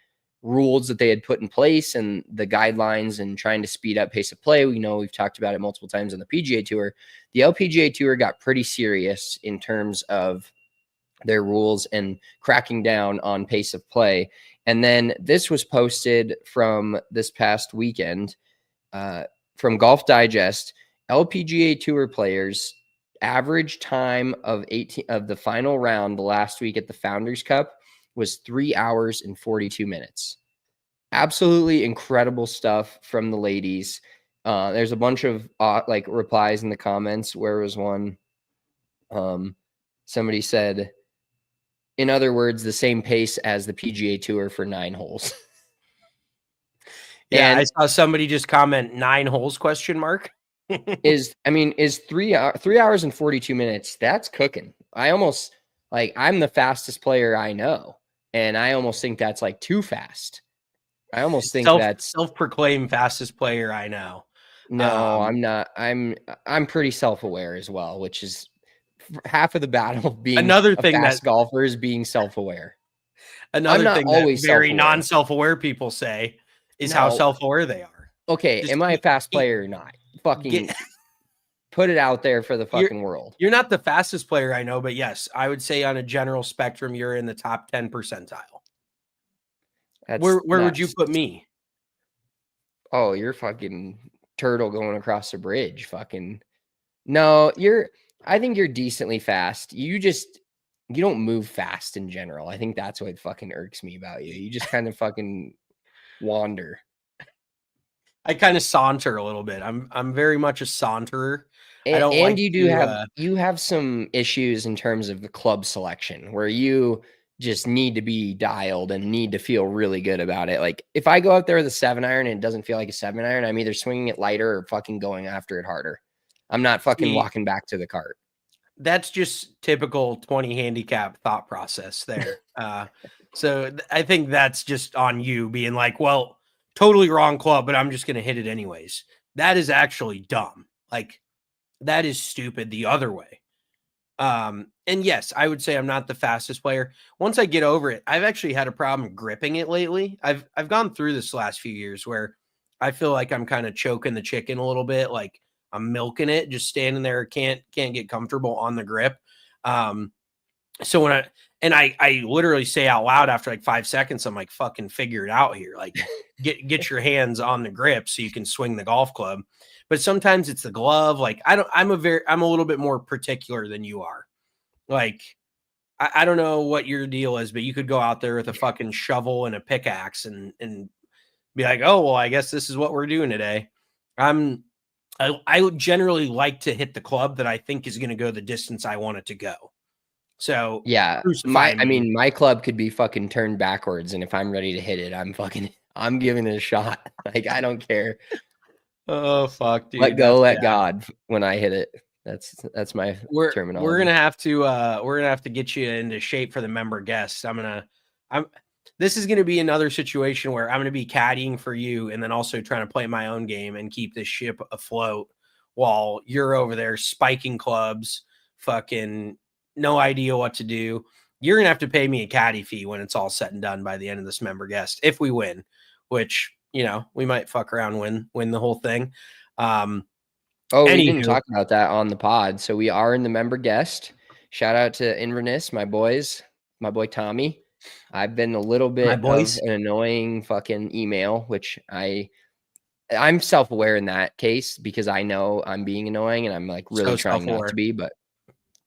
rules that they had put in place and the guidelines and trying to speed up pace of play. We know we've talked about it multiple times on the PGA Tour. The LPGA Tour got pretty serious in terms of their rules and cracking down on pace of play. And then this was posted from this past weekend from Golf Digest. LPGA Tour players average time of the final round the last week at the Founders Cup was 3 hours and 42 minutes. Absolutely incredible stuff from the ladies. There's a bunch of like replies in the comments. Where was one? Somebody said, in other words, the same pace as the PGA Tour for 9 holes. Yeah, and I saw somebody just comment 9 holes ? is 3 hours and 42 minutes. That's cooking. I'm the fastest player I know, and I almost think that's like too fast. I almost think that's self-proclaimed fastest player I know. No, I'm not. I'm pretty self-aware as well, which is half of the battle of being another thing fast golfer is being self-aware. Another thing that very non-self-aware people say is how self-aware they are. Okay, am I a fast player or not? Fucking put it out there for the fucking world. You're not the fastest player I know, but yes, I would say on a general spectrum, you're in the top 10 percentile. Where would you put me? Oh, you're fucking turtle going across the bridge. Fucking no, I think you're decently fast. You don't move fast in general. I think that's what fucking irks me about you. You just kind of fucking wander. I kind of saunter a little bit. I'm very much a saunterer. You have some issues in terms of the club selection where you just need to be dialed and need to feel really good about it. Like if I go out there with a 7-iron and it doesn't feel like a 7-iron, I'm either swinging it lighter or fucking going after it harder. I'm not fucking walking back to the cart. That's just typical 20 handicap thought process there. So I think that's just on you being like, well, totally wrong club, but I'm just going to hit it anyways. That is actually dumb. Like that is stupid the other way. And yes, I would say I'm not the fastest player. Once I get over it, I've actually had a problem gripping it lately. I've gone through this last few years where I feel like I'm kind of choking the chicken a little bit. Like I'm milking it, just standing there, can't get comfortable on the grip. So when I literally say out loud after like 5 seconds, I'm like, fucking figure it out here. Like get your hands on the grip so you can swing the golf club. But sometimes it's the glove. Like I'm a little bit more particular than you are. Like I don't know what your deal is, but you could go out there with a fucking shovel and a pickaxe and be like, oh well, I guess this is what we're doing today. I generally like to hit the club that I think is going to go the distance I want it to go. So Yeah, crucify me. my club could be fucking turned backwards, and if I'm ready to hit it, I'm giving it a shot. Like, I don't care. Oh fuck, dude. Let go, let bad. God when I hit it. That's my terminology. We're gonna have to get you into shape for the member guests. This is gonna be another situation where I'm gonna be caddying for you and then also trying to play my own game and keep this ship afloat while you're over there spiking clubs, fucking no idea what to do. You're gonna have to pay me a caddy fee when it's all said and done by the end of this member guest if we win, which we might fuck around win the whole thing. We didn't talk about that on the pod. So we are in the member guest. Shout out to Inverness, my boys, my boy Tommy. I've been a little bit of an annoying fucking email, which I'm self-aware in that case because I know I'm being annoying and I'm like really trying not to be, but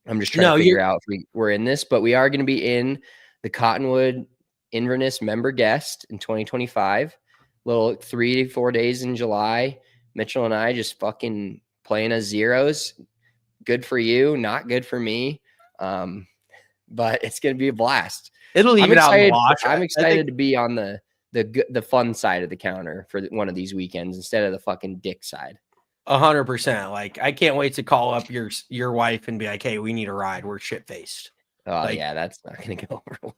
I'm just trying to figure out if we're in this. But we are going to be in the Cottonwood Inverness member guest in 2025. Little 3 to 4 days in July. Mitchell and I just fucking playing as zeros. Good for you, not good for me. But it's gonna be a blast. It'll even out in the wash. I'm excited to be on the fun side of the counter for one of these weekends instead of the fucking dick side. 100%. Like I can't wait to call up your wife and be like, hey, we need a ride. We're shit faced. Oh yeah, that's not gonna go over well.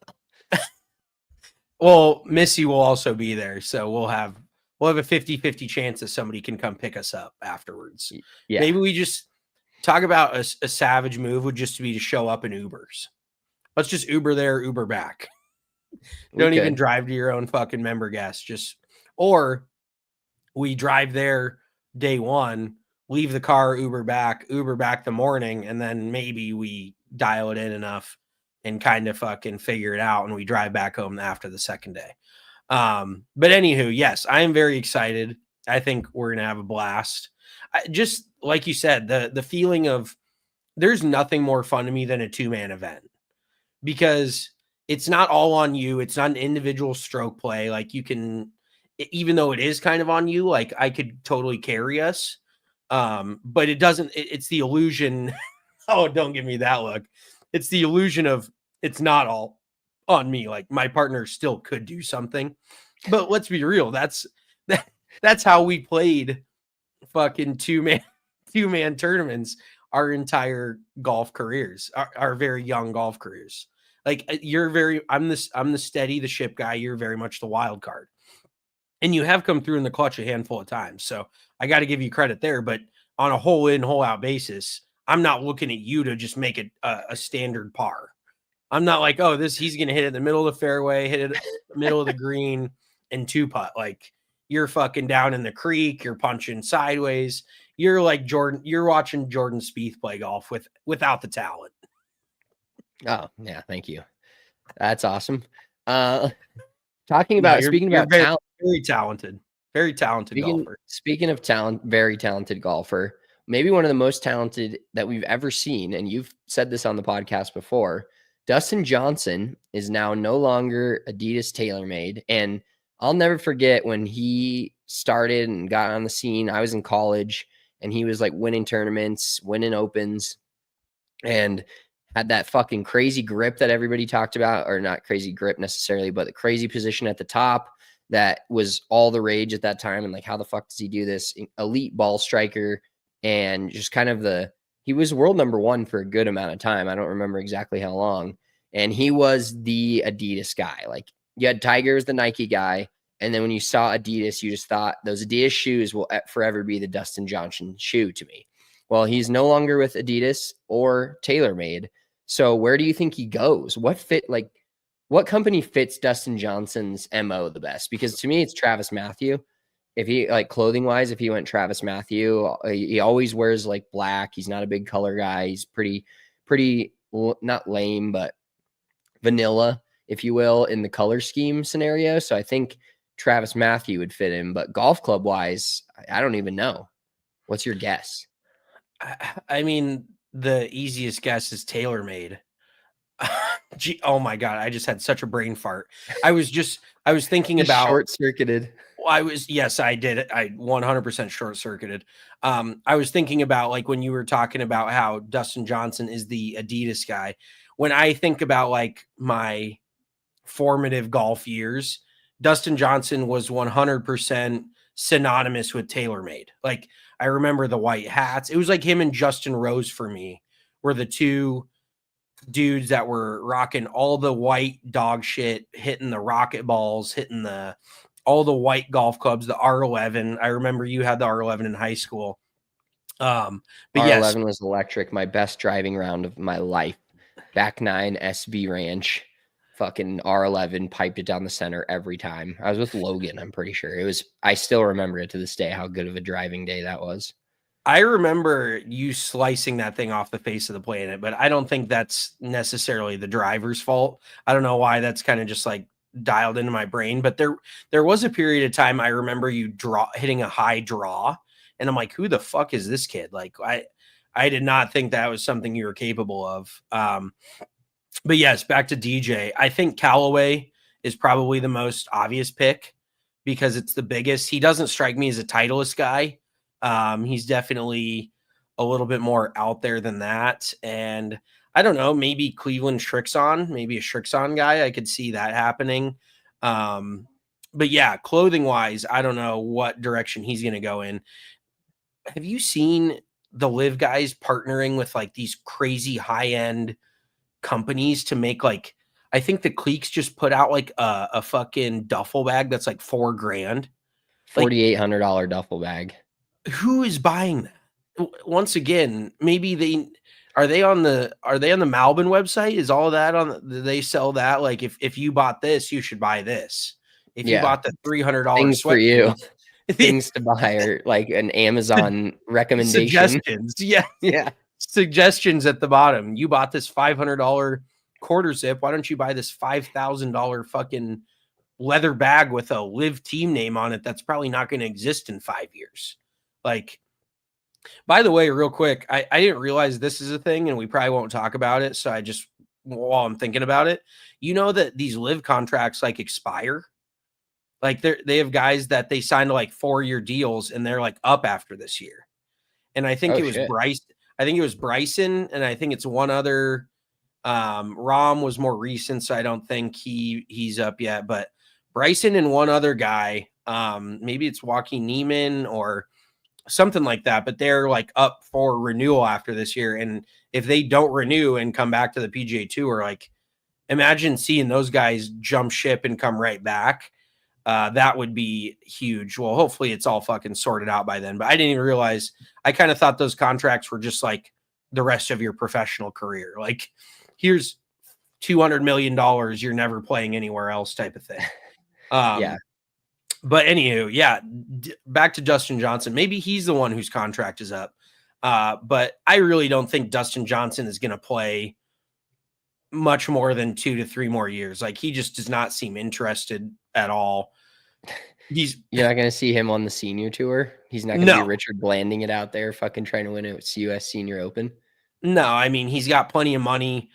Well, Missy will also be there, so we'll have a 50-50 chance that somebody can come pick us up afterwards. Yeah. Maybe we just talk about a savage move would just be to show up in Ubers. Let's just Uber there, Uber back. Don't even drive to your own fucking member guest. Or we drive there day one, leave the car, Uber back the morning, and then maybe we dial it in enough and kind of fucking figure it out and we drive back home after the second day. But anywho, yes, I am very excited. I think we're going to have a blast. Just like you said, the feeling of there's nothing more fun to me than a 2-man event because it's not all on you. It's not an individual stroke play. Like you can, even though it is kind of on you, like I could totally carry us. But it doesn't, it's the illusion. Oh, don't give me that look. It's the illusion of it's not all on me. Like my partner still could do something, but let's be real. That's how we played fucking two-man tournaments our entire golf careers, our very young golf careers. Like I'm the steady the ship guy. You're very much the wild card, and you have come through in the clutch a handful of times. So I got to give you credit there, but on a hole in, hole out basis, I'm not looking at you to just make it a standard par. I'm not like, oh, he's going to hit it in the middle of the fairway, hit it in the middle of the green and 2-putt. Like you're fucking down in the creek. You're punching sideways. You're like Jordan. You're watching Jordan Spieth play golf without the talent. Oh yeah. Thank you. That's awesome. Talking about, speaking about talent, very talented golfer. Speaking of talent, very talented golfer, maybe one of the most talented that we've ever seen. And you've said this on the podcast before. Dustin Johnson is now no longer Adidas TaylorMade. And I'll never forget when he started and got on the scene. I was in college and he was like winning tournaments, winning opens, and had that fucking crazy grip that everybody talked about, or not crazy grip necessarily, but the crazy position at the top that was all the rage at that time. And like, how the fuck does he do this? Elite ball striker. And just kind of he was world number 1 for a good amount of time. I don't remember exactly how long. And he was the Adidas guy. Like you had Tiger as the Nike guy. And then when you saw Adidas, you just thought those Adidas shoes will forever be the Dustin Johnson shoe to me. Well, he's no longer with Adidas or TaylorMade. So where do you think he goes? What company fits Dustin Johnson's MO the best? Because to me, it's Travis Matthew. If he like clothing wise, if he went Travis Matthew, he always wears like black. He's not a big color guy. He's pretty not lame, but vanilla, if you will, in the color scheme scenario. So I think Travis Matthew would fit in, but golf club wise, I don't even know. What's your guess? I mean, the easiest guess is TaylorMade. Oh my God, I just had such a brain fart. I was thinking about short-circuited. Yes, I did. I 100% short-circuited. I was thinking about, like, when you were talking about how Dustin Johnson is the Adidas guy. When I think about, like, my formative golf years, Dustin Johnson was 100% synonymous with TaylorMade. Like, I remember the white hats. It was like him and Justin Rose for me were the two dudes that were rocking all the white dog shit, hitting the rocket balls, hitting all the white golf clubs, the R11. I remember you had the R11 in high school. But R11 was electric. My best driving round of my life. Back 9 SB Ranch. Fucking R11 piped it down the center every time. I was with Logan, I'm pretty sure. I still remember it to this day, how good of a driving day that was. I remember you slicing that thing off the face of the planet, but I don't think that's necessarily the driver's fault. I don't know why that's kind of just like dialed into my brain, but there was a period of time I remember you hitting a high draw, and I'm like, who the fuck is this kid? Like, I did not think that was something you were capable of. But yes, back to DJ. I think Callaway is probably the most obvious pick because it's the biggest. He doesn't strike me as a Titleist guy. He's definitely a little bit more out there than that. And I don't know, maybe Cleveland Shrixon, maybe a Shrixon guy. I could see that happening. But yeah, clothing wise, I don't know what direction he's going to go in. Have you seen the LIV guys partnering with like these crazy high end companies to make, like, I think the Cleeks just put out like a fucking duffel bag that's like $4,000, $4,800 duffel bag. Who is buying that? Once again, maybe are they on the Malbin website? Is all of that do they sell that? Like, if you bought this, you should buy this. If you bought the $300 things for you, things to buy, or like an Amazon recommendation. Suggestions. Yeah. Suggestions at the bottom. You bought this $500 quarter zip. Why don't you buy this $5,000 fucking leather bag with a LIV team name on it that's probably not going to exist in 5 years? Like, by the way, real quick, I didn't realize this is a thing, and we probably won't talk about it. So while I'm thinking about it, you know that these LIV contracts like expire. Like, they have guys that they signed to like 4-year deals, and they're like up after this year. And I think it was Bryce. I think it was Bryson, and I think it's one other. Rom was more recent, so I don't think he's up yet. But Bryson and one other guy, maybe it's Joaquin Neiman or something like that, but they're like up for renewal after this year. And if they don't renew and come back to the PGA Tour, like, imagine seeing those guys jump ship and come right back. That would be huge. Well, hopefully it's all fucking sorted out by then, but I didn't even realize. I kind of thought those contracts were just like the rest of your professional career. Like, here's $200 million. You're never playing anywhere else type of thing. Yeah. But anywho, yeah, back to Dustin Johnson. Maybe he's the one whose contract is up. But I really don't think Dustin Johnson is going to play much more than 2 to 3 more years. Like, he just does not seem interested at all. You're not going to see him on the senior tour. He's not going to be Richard Blanding it out there, fucking trying to win a US Senior Open. No, I mean, he's got plenty of money.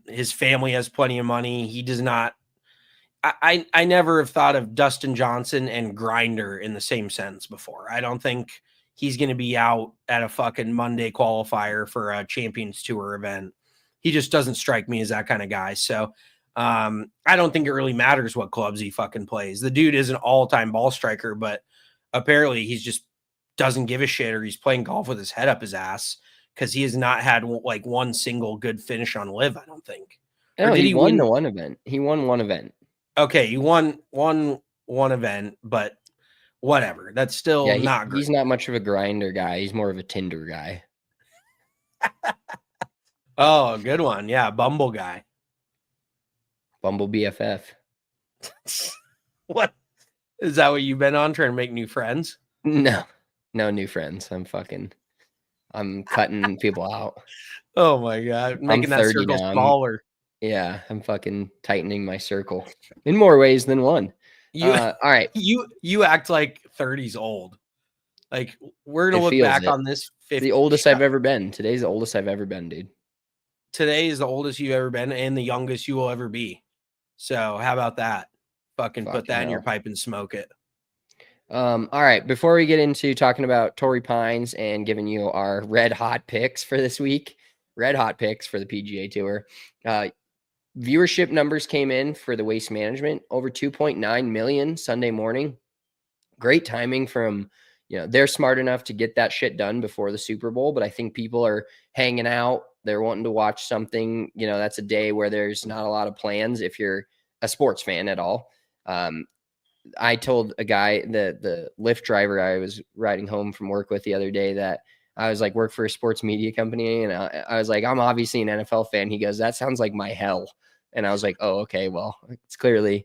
His family has plenty of money. He does not. I never have thought of Dustin Johnson and Grinder in the same sentence before. I don't think he's going to be out at a fucking Monday qualifier for a Champions Tour event. He just doesn't strike me as that kind of guy. So I don't think it really matters what clubs he fucking plays. The dude is an all-time ball striker, but apparently he's just doesn't give a shit, or he's playing golf with his head up his ass, because he has not had like one single good finish on LIV, I don't think. No, he won the one event. He won one event. Okay, he won one event, but whatever. That's still not great. He's not much of a grinder guy. He's more of a Tinder guy. Oh, good one. Yeah, Bumble guy. Bumble BFF. What? Is that what you've been on, trying to make new friends? No new friends. I'm cutting people out. Oh my God. Making that circle smaller. Yeah, I'm fucking tightening my circle in more ways than one. You All right. you act like 30's old. Like, we're gonna It look feels back it. on this The oldest I've ever been. Today's the oldest I've ever been, dude. today is the oldest you've ever been and the youngest you will ever be. So how about that? Fucking put that in your pipe and smoke it. All right. Before we get into talking about Torrey Pines and giving you our red hot picks for this week, red hot picks for the PGA Tour, viewership numbers came in for the Waste Management, over 2.9 million Sunday morning. Great timing from, they're smart enough to get that shit done before the Super Bowl, but I think people are hanging out. They're wanting to watch something, that's a day where there's not a lot of plans if you're a sports fan at all. I told a guy, the Lyft driver I was riding home from work with the other day, that I was like, work for a sports media company. And I was like, I'm obviously an NFL fan. He goes, that sounds like my hell. And I was like, oh, okay, well, it's clearly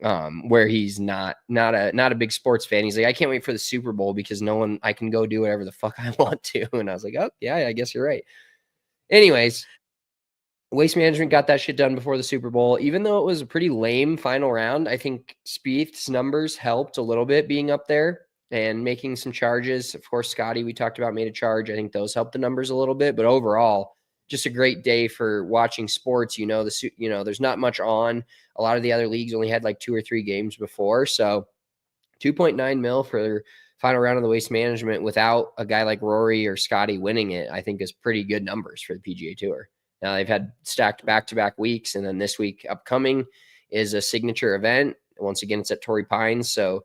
where he's not a big sports fan. He's like, I can't wait for the Super Bowl because I can go do whatever the fuck I want to. And I was like, oh yeah, I guess you're right. Anyways, Waste Management got that shit done before the Super Bowl. Even though it was a pretty lame final round, I think Spieth's numbers helped a little bit being up there and making some charges. Of course, Scotty, we talked about, made a charge. I think those helped the numbers a little bit. But overall, just a great day for watching sports. There's not much on. A lot of the other leagues only had like 2 or 3 games before. So 2.9 mil for their final round of the Waste Management without a guy like Rory or Scotty winning it, I think is pretty good numbers for the PGA Tour. Now they've had stacked back-to-back weeks, and then this week upcoming is a signature event. Once again, it's at Torrey Pines, so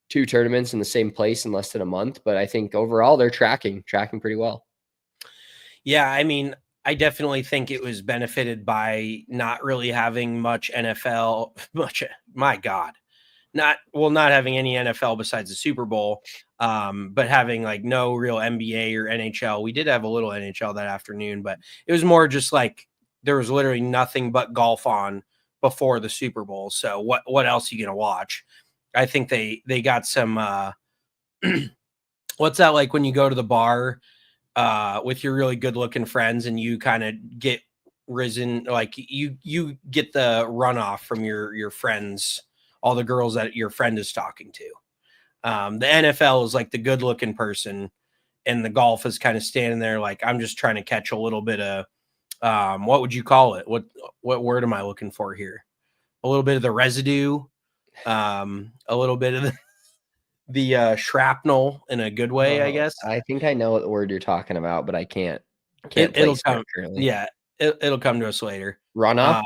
2 tournaments in the same place in less than a month. But I think overall they're tracking pretty well. Yeah, I mean, I definitely think it was benefited by not really having much NFL. My God, not having any NFL besides the Super Bowl, but having like no real NBA or NHL. We did have a little NHL that afternoon, but it was more just like there was literally nothing but golf on before the Super Bowl. So what else are you gonna watch? I think they got some. What's that like when you go to the bar with your really good looking friends and you kind of get risen, like you get the runoff from your friends, all the girls that your friend is talking to. The NFL is like the good looking person, and the golf is kind of standing there like, I'm just trying to catch a little bit of what would you call it? What word am I looking for here? A little bit of the residue, a little bit of the shrapnel in a good way, I guess. I think I know what word you're talking about, but I can't It'll place come. it currently. Yeah, it'll come to us later. Runoff.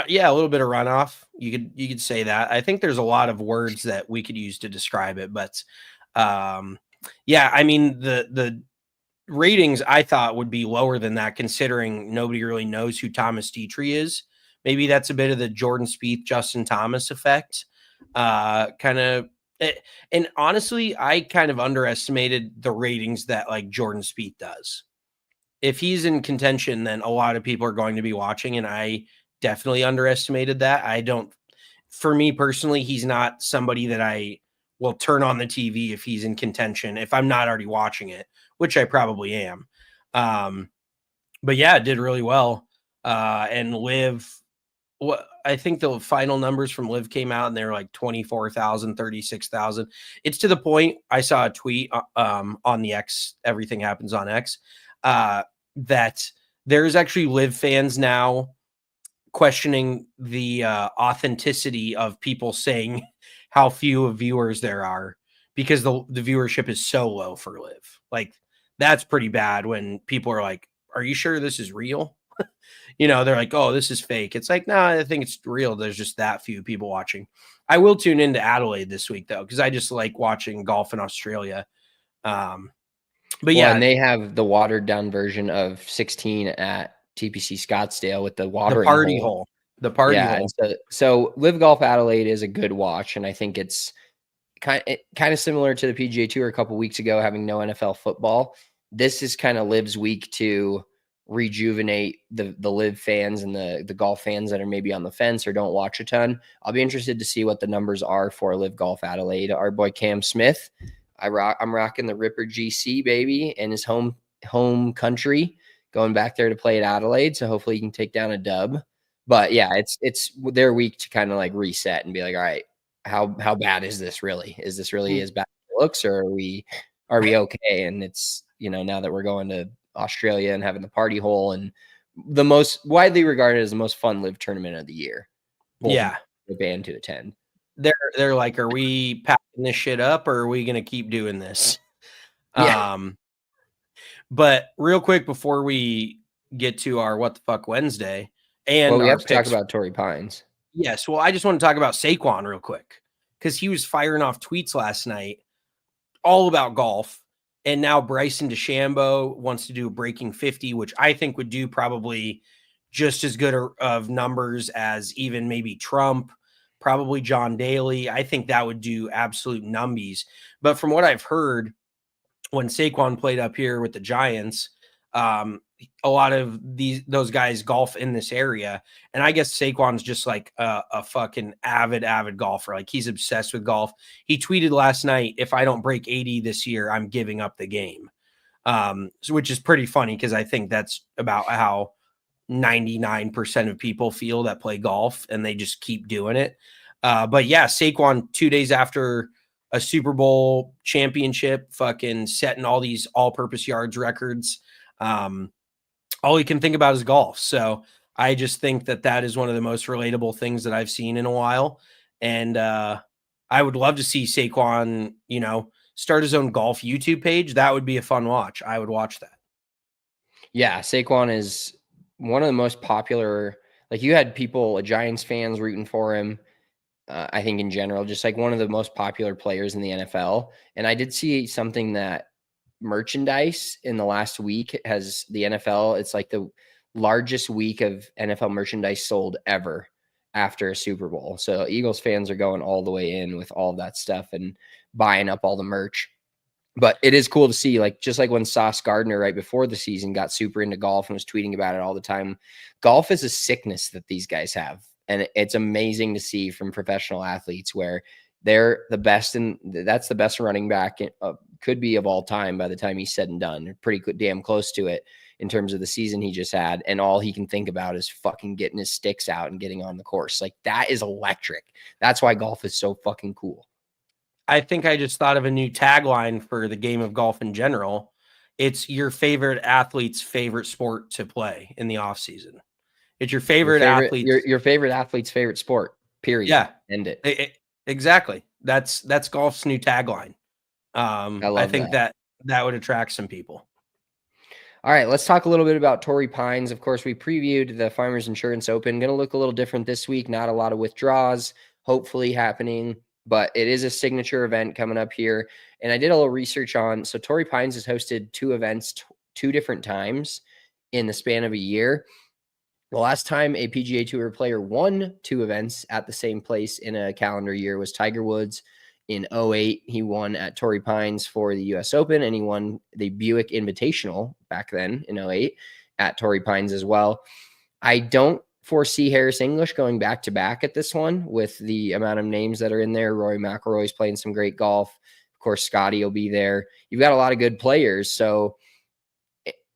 Yeah, a little bit of runoff. You could say that. I think there's a lot of words that we could use to describe it, but yeah, I mean the ratings I thought would be lower than that, considering nobody really knows who Thomas Dietrich is. Maybe that's a bit of the Jordan Spieth, Justin Thomas effect. Kind of. And honestly, I kind of underestimated the ratings that like Jordan Spieth does. If he's in contention, then a lot of people are going to be watching, and I definitely underestimated that. For me personally, he's not somebody that I will turn on the TV if he's in contention, if I'm not already watching it, which I probably am. But yeah, it did really well. And LIV, I think the final numbers from LIV came out and they were like 24,000, 36,000. It's to the point, I saw a tweet on the X, everything happens on X, that there's actually LIV fans now questioning the authenticity of people saying how few viewers there are because the viewership is so low for LIV. Like, that's pretty bad when people are like, are you sure this is real? They're like, oh, this is fake. It's like, no, I think it's real. There's just that few people watching. I will tune into Adelaide this week, though, because I just like watching golf in Australia. But yeah. And they have the watered down version of 16 at TPC Scottsdale with the watering party hole. The party hole. So LIV Golf Adelaide is a good watch, and I think it's kind of similar to the PGA Tour a couple weeks ago, having no NFL football. This is kind of LIV's week to rejuvenate the LIV fans and the golf fans that are maybe on the fence or don't watch a ton. I'll be interested to see what the numbers are for LIV Golf Adelaide. Our boy Cam Smith, I'm rocking the Ripper GC baby in his home country. going back there to play at Adelaide. So hopefully he can take down a dub. But yeah, it's their week to kind of like reset and be like, all right, how bad is this really? Is this really as bad as it looks, or are we okay? And it's, now that we're going to Australia and having the party hole and the most widely regarded as the most fun live tournament of the year. Yeah. The band to attend. They're like, are we packing this shit up or are we going to keep doing this? Yeah. But real quick before we get to our What the Fuck Wednesday and we our have to talk about Torrey Pines. Yes. Well, I just want to talk about Saquon real quick because he was firing off tweets last night all about golf. And now Bryson DeChambeau wants to do a breaking 50, which I think would do probably just as good of numbers as even maybe Trump, probably John Daly. I think that would do absolute numbies. But from what I've heard, when Saquon played up here with the Giants, a lot of those guys golf in this area. And I guess Saquon's just like a fucking avid golfer. Like he's obsessed with golf. He tweeted last night, if I don't break 80 this year, I'm giving up the game. Which is pretty funny because I think that's about how 99% of people feel that play golf and they just keep doing it. But yeah, Saquon 2 days after a Super Bowl championship, fucking setting all these all-purpose yards records. All he can think about is golf. So I just think that is one of the most relatable things that I've seen in a while. And I would love to see Saquon, start his own golf YouTube page. That would be a fun watch. I would watch that. Yeah, Saquon is one of the most popular. Like you had people, Giants fans rooting for him. I think in general, just like one of the most popular players in the NFL. And I did see something that merchandise in the last week has the NFL. It's like the largest week of NFL merchandise sold ever after a Super Bowl. So Eagles fans are going all the way in with all of that stuff and buying up all the merch. But it is cool to see, like, just like when Sauce Gardner right before the season got super into golf and was tweeting about it all the time. Golf is a sickness that these guys have. And it's amazing to see from professional athletes where they're the best, and that's the best running back could be of all time by the time he's said and done. They're pretty damn close to it in terms of the season he just had. And all he can think about is fucking getting his sticks out and getting on the course. Like, that is electric. That's why golf is so fucking cool. I think I just thought of a new tagline for the game of golf in general. It's your favorite athlete's favorite sport to play in the off season. It's your favorite athlete. Your favorite athlete's favorite sport, period. Yeah. End it. Exactly. That's golf's new tagline. I think that would attract some people. All right, let's talk a little bit about Torrey Pines. Of course, we previewed the Farmers Insurance Open. Going to look a little different this week. Not a lot of withdrawals, hopefully happening, but it is a signature event coming up here. And I did a little research on, so Torrey Pines has hosted two events, two different times in the span of a year. The last time a PGA Tour player won two events at the same place in a calendar year was Tiger Woods in 2008. He won at Torrey Pines for the U.S. Open, and he won the Buick Invitational back then in 2008 at Torrey Pines as well. I don't foresee Harris English going back-to-back at this one with the amount of names that are in there. Rory McIlroy is playing some great golf. Of course, Scotty will be there. You've got a lot of good players, so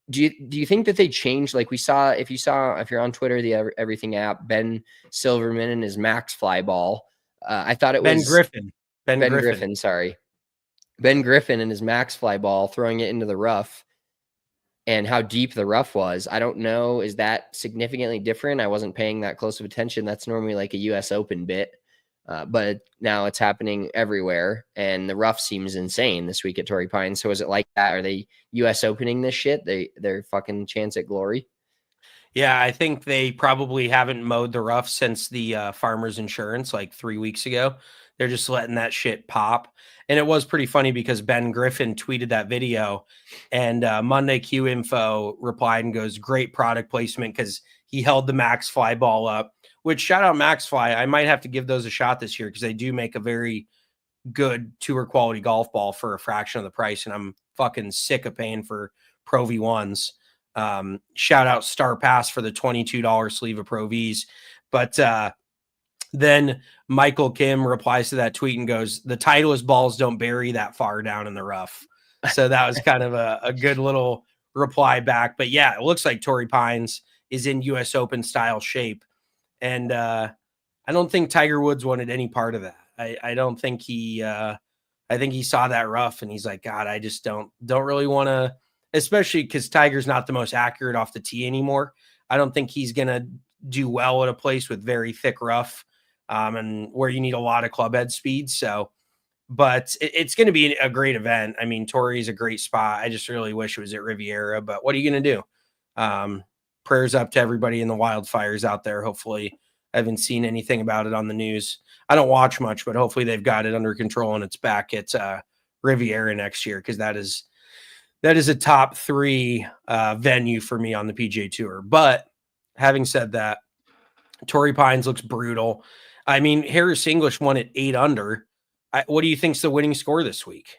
do you think that they changed? Like if you're on Twitter, the Everything app, Ben Silverman and his Max Fly ball. I thought it was Ben Griffin. Sorry. Ben Griffin and his Max Fly ball throwing it into the rough and how deep the rough was. I don't know. Is that significantly different? I wasn't paying that close of attention. That's normally like a US Open bit. But now it's happening everywhere, and the rough seems insane this week at Torrey Pines. So is it like that? Are they U.S. opening this shit? Their fucking chance at glory? Yeah, I think they probably haven't mowed the rough since the Farmers Insurance like 3 weeks ago. They're just letting that shit pop. And it was pretty funny because Ben Griffin tweeted that video, and Monday Q Info replied and goes, great product placement, because he held the Max Fly ball up. Which, shout out Max Fly. I might have to give those a shot this year because they do make a very good tour quality golf ball for a fraction of the price. And I'm fucking sick of paying for Pro V1s. Shout out Star Pass for the $22 sleeve of Pro Vs. But then Michael Kim replies to that tweet and goes, the Titleist balls don't bury that far down in the rough. So that was kind of a good little reply back. But yeah, it looks like Torrey Pines is in US Open style shape. And I don't think Tiger Woods wanted any part of that. I don't think he I think he saw that rough and he's like, God, I just don't really want to, especially because Tiger's not the most accurate off the tee anymore. I don't think he's gonna do well at a place with very thick rough and where you need a lot of club head speed. So but it's going to be a great event. I mean, Torrey's a great spot. I just really wish it was at Riviera, but what are you going to do? Prayers up to everybody in the wildfires out there. Hopefully, I haven't seen anything about it on the news. I don't watch much, but hopefully they've got it under control and it's back at Riviera next year, because that is a top 3 venue for me on the PGA Tour. But having said that, Torrey Pines looks brutal. I mean, Harris English won at 8 under. What do you think's the winning score this week?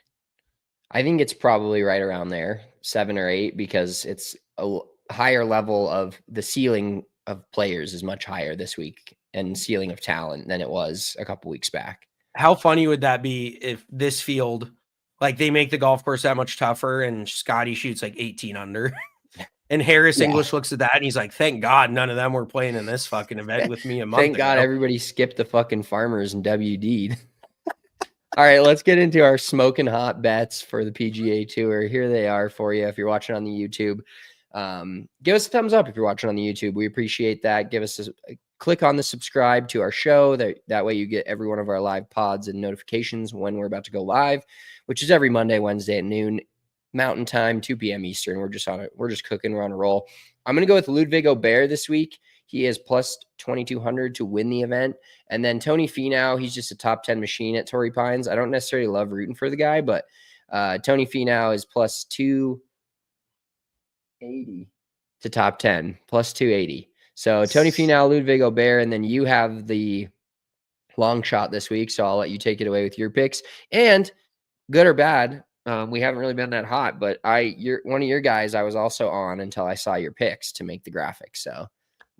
I think it's probably right around there, 7 or 8, because it's a higher level of the ceiling of players is much higher this week and ceiling of talent than it was a couple weeks back. How funny would that be if this field, like they make the golf course that much tougher and Scotty shoots like 18 under and Harris English looks at that and he's like, thank God none of them were playing in this fucking event with me a month ago. Thank God everybody skipped the fucking Farmers and WD'd. All right, let's get into our smoking hot bets for the PGA Tour. Here they are for you if you're watching on the YouTube. Give us a thumbs up if you're watching on the YouTube. We appreciate that. Give us a click on the subscribe to our show. That way you get every one of our live pods and notifications when we're about to go live, which is every Monday, Wednesday at noon Mountain Time, 2 p.m. Eastern. We're just on it. We're just cooking. We're on a roll. I'm going to go with LIV Golf this week. He is plus 2,200 to win the event. And then Tony Finau, he's just a top 10 machine at Torrey Pines. I don't necessarily love rooting for the guy, but Tony Finau is plus 280 to top 10, plus 280. So Tony Finau, LIV Golf, and then you have the long shot this week. So I'll let you take it away with your picks. And good or bad, we haven't really been that hot, but you're one of your guys I was also on until I saw your picks to make the graphics. So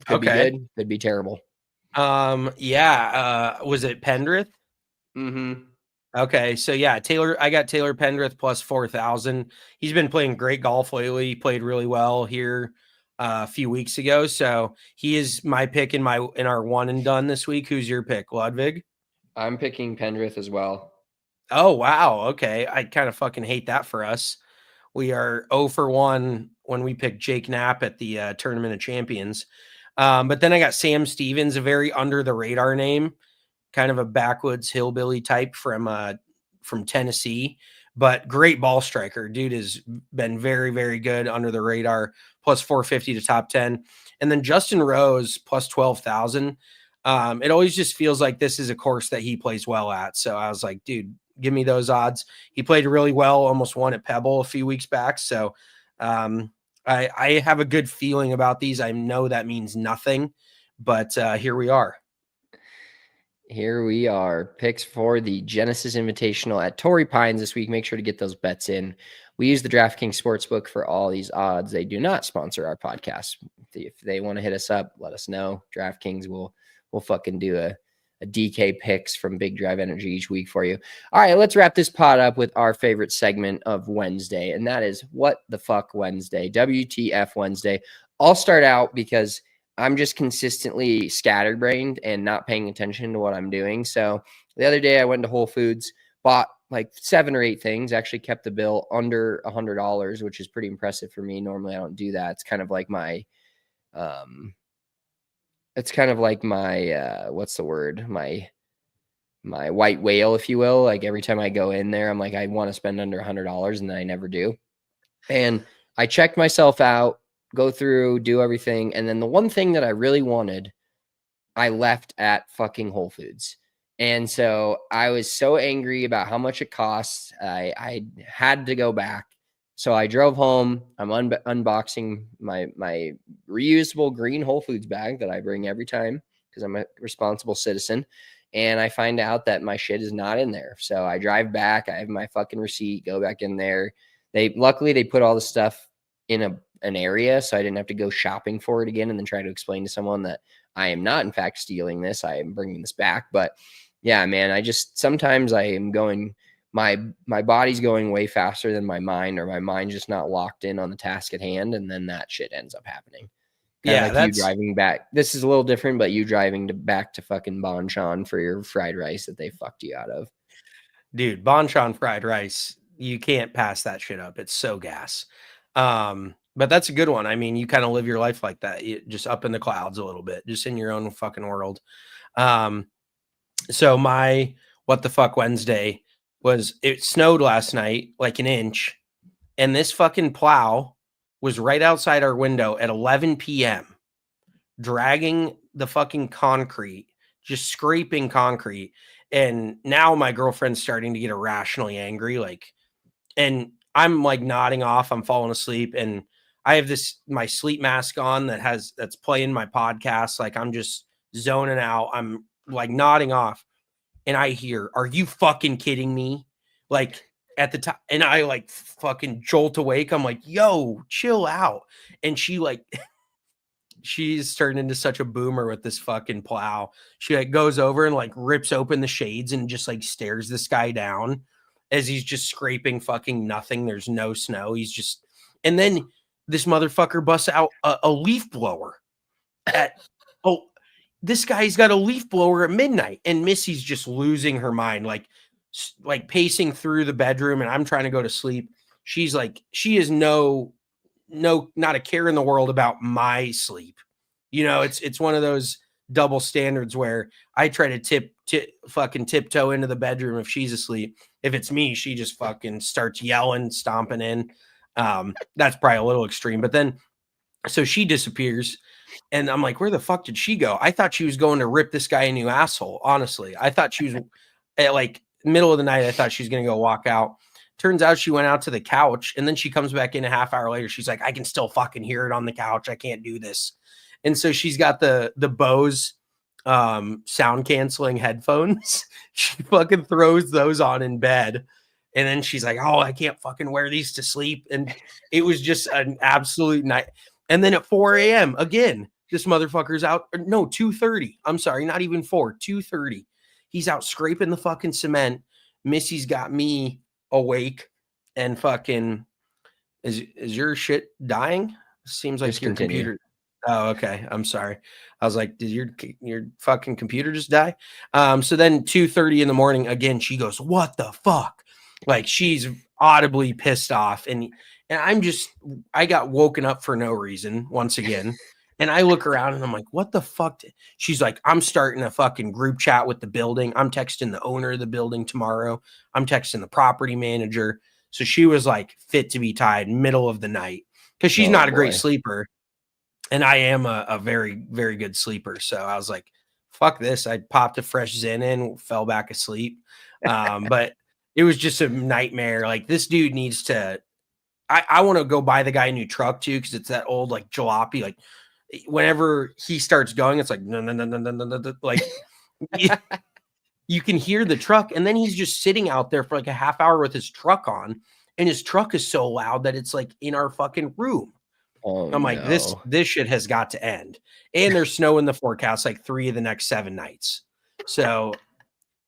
could be good, could be terrible. Was it Pendrith? Mm-hmm. Okay, so yeah, I got Taylor Pendrith plus 4,000. He's been playing great golf lately. He played really well here a few weeks ago. So he is my pick in our one and done this week. Who's your pick, Ludwig? I'm picking Pendrith as well. Oh, wow. Okay. I kind of fucking hate that for us. We are 0 for 1 when we picked Jake Knapp at the Tournament of Champions. But then I got Sam Stevens, a very under the radar name, kind of a backwoods hillbilly type from Tennessee, but great ball striker. Dude has been very, very good under the radar, plus 450 to top 10. And then Justin Rose plus 12,000. It always just feels like this is a course that he plays well at. So I was like, dude, give me those odds. He played really well, almost won at Pebble a few weeks back. So I have a good feeling about these. I know that means nothing, but here we are. Here we are. Picks for the Genesis Invitational at Torrey Pines this week. Make sure to get those bets in. We use the DraftKings Sportsbook for all these odds. They do not sponsor our podcast. If they want to hit us up, let us know. DraftKings will fucking do a DK picks from Big Drive Energy each week for you. All right, let's wrap this pod up with our favorite segment of Wednesday, and that is What the Fuck Wednesday, WTF Wednesday. I'll start out because I'm just consistently scatterbrained and not paying attention to what I'm doing. So the other day I went to Whole Foods, bought like 7 or 8 things, actually kept the bill under $100, which is pretty impressive for me. Normally I don't do that. It's kind of like my what's the word? My white whale, if you will. Like every time I go in there, I'm like, I want to spend under $100 and then I never do. And I checked myself out, go through, do everything. And then the one thing that I really wanted, I left at fucking Whole Foods. And so I was so angry about how much it costs. I had to go back. So I drove home. I'm unboxing my reusable green Whole Foods bag that I bring every time because I'm a responsible citizen. And I find out that my shit is not in there. So I drive back. I have my fucking receipt, go back in there. Luckily they put all the stuff in an area, so I didn't have to go shopping for it again and then try to explain to someone that I am not in fact stealing this. I am bringing this back. But yeah, man, sometimes I am going my body's going way faster than my mind, or my mind's just not locked in on the task at hand, and then that shit ends up happening. Kind of like you driving back. This is a little different, but you driving back to fucking Bonchon for your fried rice that they fucked you out of. Dude, Bonchon fried rice, you can't pass that shit up. It's so gas. But that's a good one. I mean, you kind of live your life like that, just up in the clouds a little bit, just in your own fucking world. So my what the fuck Wednesday was, it snowed last night, like an inch, and this fucking plow was right outside our window at 11 p.m. dragging the fucking concrete, just scraping concrete. And now my girlfriend's starting to get irrationally angry, like, and I'm like nodding off, I'm falling asleep, and I have my sleep mask on that's playing my podcast. Like, I'm just zoning out. I'm like nodding off, and I hear, "Are you fucking kidding me?" Like, at the time, and I like fucking jolt awake. I'm like, "Yo, chill out." And she like, she's turned into such a boomer with this fucking plow. She like goes over and like rips open the shades and just like stares this guy down as he's just scraping fucking nothing. There's no snow. He's just, and then this motherfucker busts out a leaf blower this guy's got a leaf blower at midnight, and Missy's just losing her mind, like pacing through the bedroom, and I'm trying to go to sleep. She's like, she is not a care in the world about my sleep. You know, it's one of those double standards where I try to fucking tiptoe into the bedroom if she's asleep. If it's me, she just fucking starts yelling, stomping in. That's probably a little extreme, but then, so she disappears, and I'm like, where the fuck did she go? I thought she was going to rip this guy a new asshole. Honestly, I thought she was at like middle of the night. I thought she was going to go walk out. Turns out she went out to the couch, and then she comes back in a half hour later. She's like, I can still fucking hear it on the couch. I can't do this. And so she's got the Bose sound canceling headphones. She fucking throws those on in bed. And then she's like, oh, I can't fucking wear these to sleep. And it was just an absolute night. And then at 4 a.m. again, this motherfucker's out. No, 2:30. I'm sorry, not even 4, 2:30. He's out scraping the fucking cement. Missy's got me awake, and fucking is your shit dying? Seems like Just your continue. computer. Oh, okay. I'm sorry. I was like, did your fucking computer just die? So then 2:30 in the morning again, she goes, what the fuck? Like, she's audibly pissed off, and I got woken up for no reason once again. And I look around and I'm like, what the fuck? She's like, I'm starting a fucking group chat with the building. I'm texting the owner of the building tomorrow. I'm texting the property manager. So she was like fit to be tied middle of the night, because she's not a great sleeper. And I am a very, very good sleeper. So I was like, fuck this. I popped a fresh Zen in, fell back asleep. But it was just a nightmare. Like, this dude needs to, I want to go buy the guy a new truck too, because it's that old like jalopy. Like, whenever he starts going, it's like no, like you can hear the truck, and then he's just sitting out there for like a half hour with his truck on, and his truck is so loud that it's like in our fucking room. Oh, I'm like, no. this shit has got to end. And there's snow in the forecast like 3 of the next 7 nights. So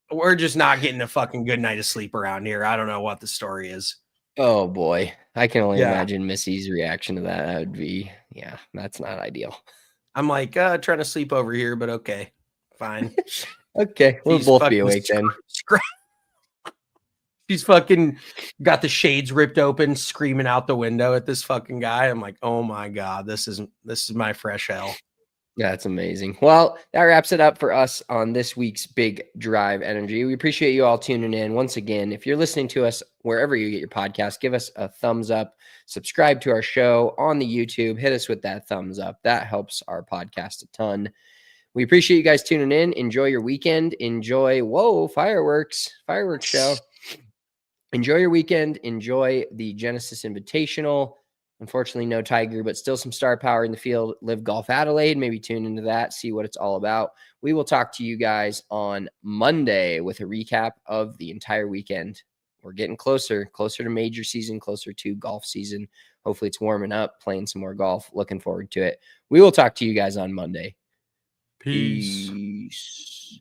we're just not getting a fucking good night of sleep around here. I don't know what the story is. Oh boy, I can only imagine Missy's reaction to that. That would be, yeah, that's not ideal. I'm like, trying to sleep over here, but okay, fine. Okay, we'll both be awake then. She's fucking got the shades ripped open, screaming out the window at this fucking guy. I'm like, oh my God, this is my fresh hell. That's amazing. Well, that wraps it up for us on this week's Big Drive Energy. We appreciate you all tuning in. Once again, if you're listening to us wherever you get your podcast, give us a thumbs up, subscribe to our show on the YouTube, hit us with that thumbs up. That helps our podcast a ton. We appreciate you guys tuning in. Enjoy your weekend. Enjoy, fireworks show. Enjoy your weekend. Enjoy the Genesis Invitational. Unfortunately, no Tiger, but still some star power in the field. LIV Golf Adelaide. Maybe tune into that, see what it's all about. We will talk to you guys on Monday with a recap of the entire weekend. We're getting closer to major season, closer to golf season. Hopefully it's warming up, playing some more golf. Looking forward to it. We will talk to you guys on Monday. Peace.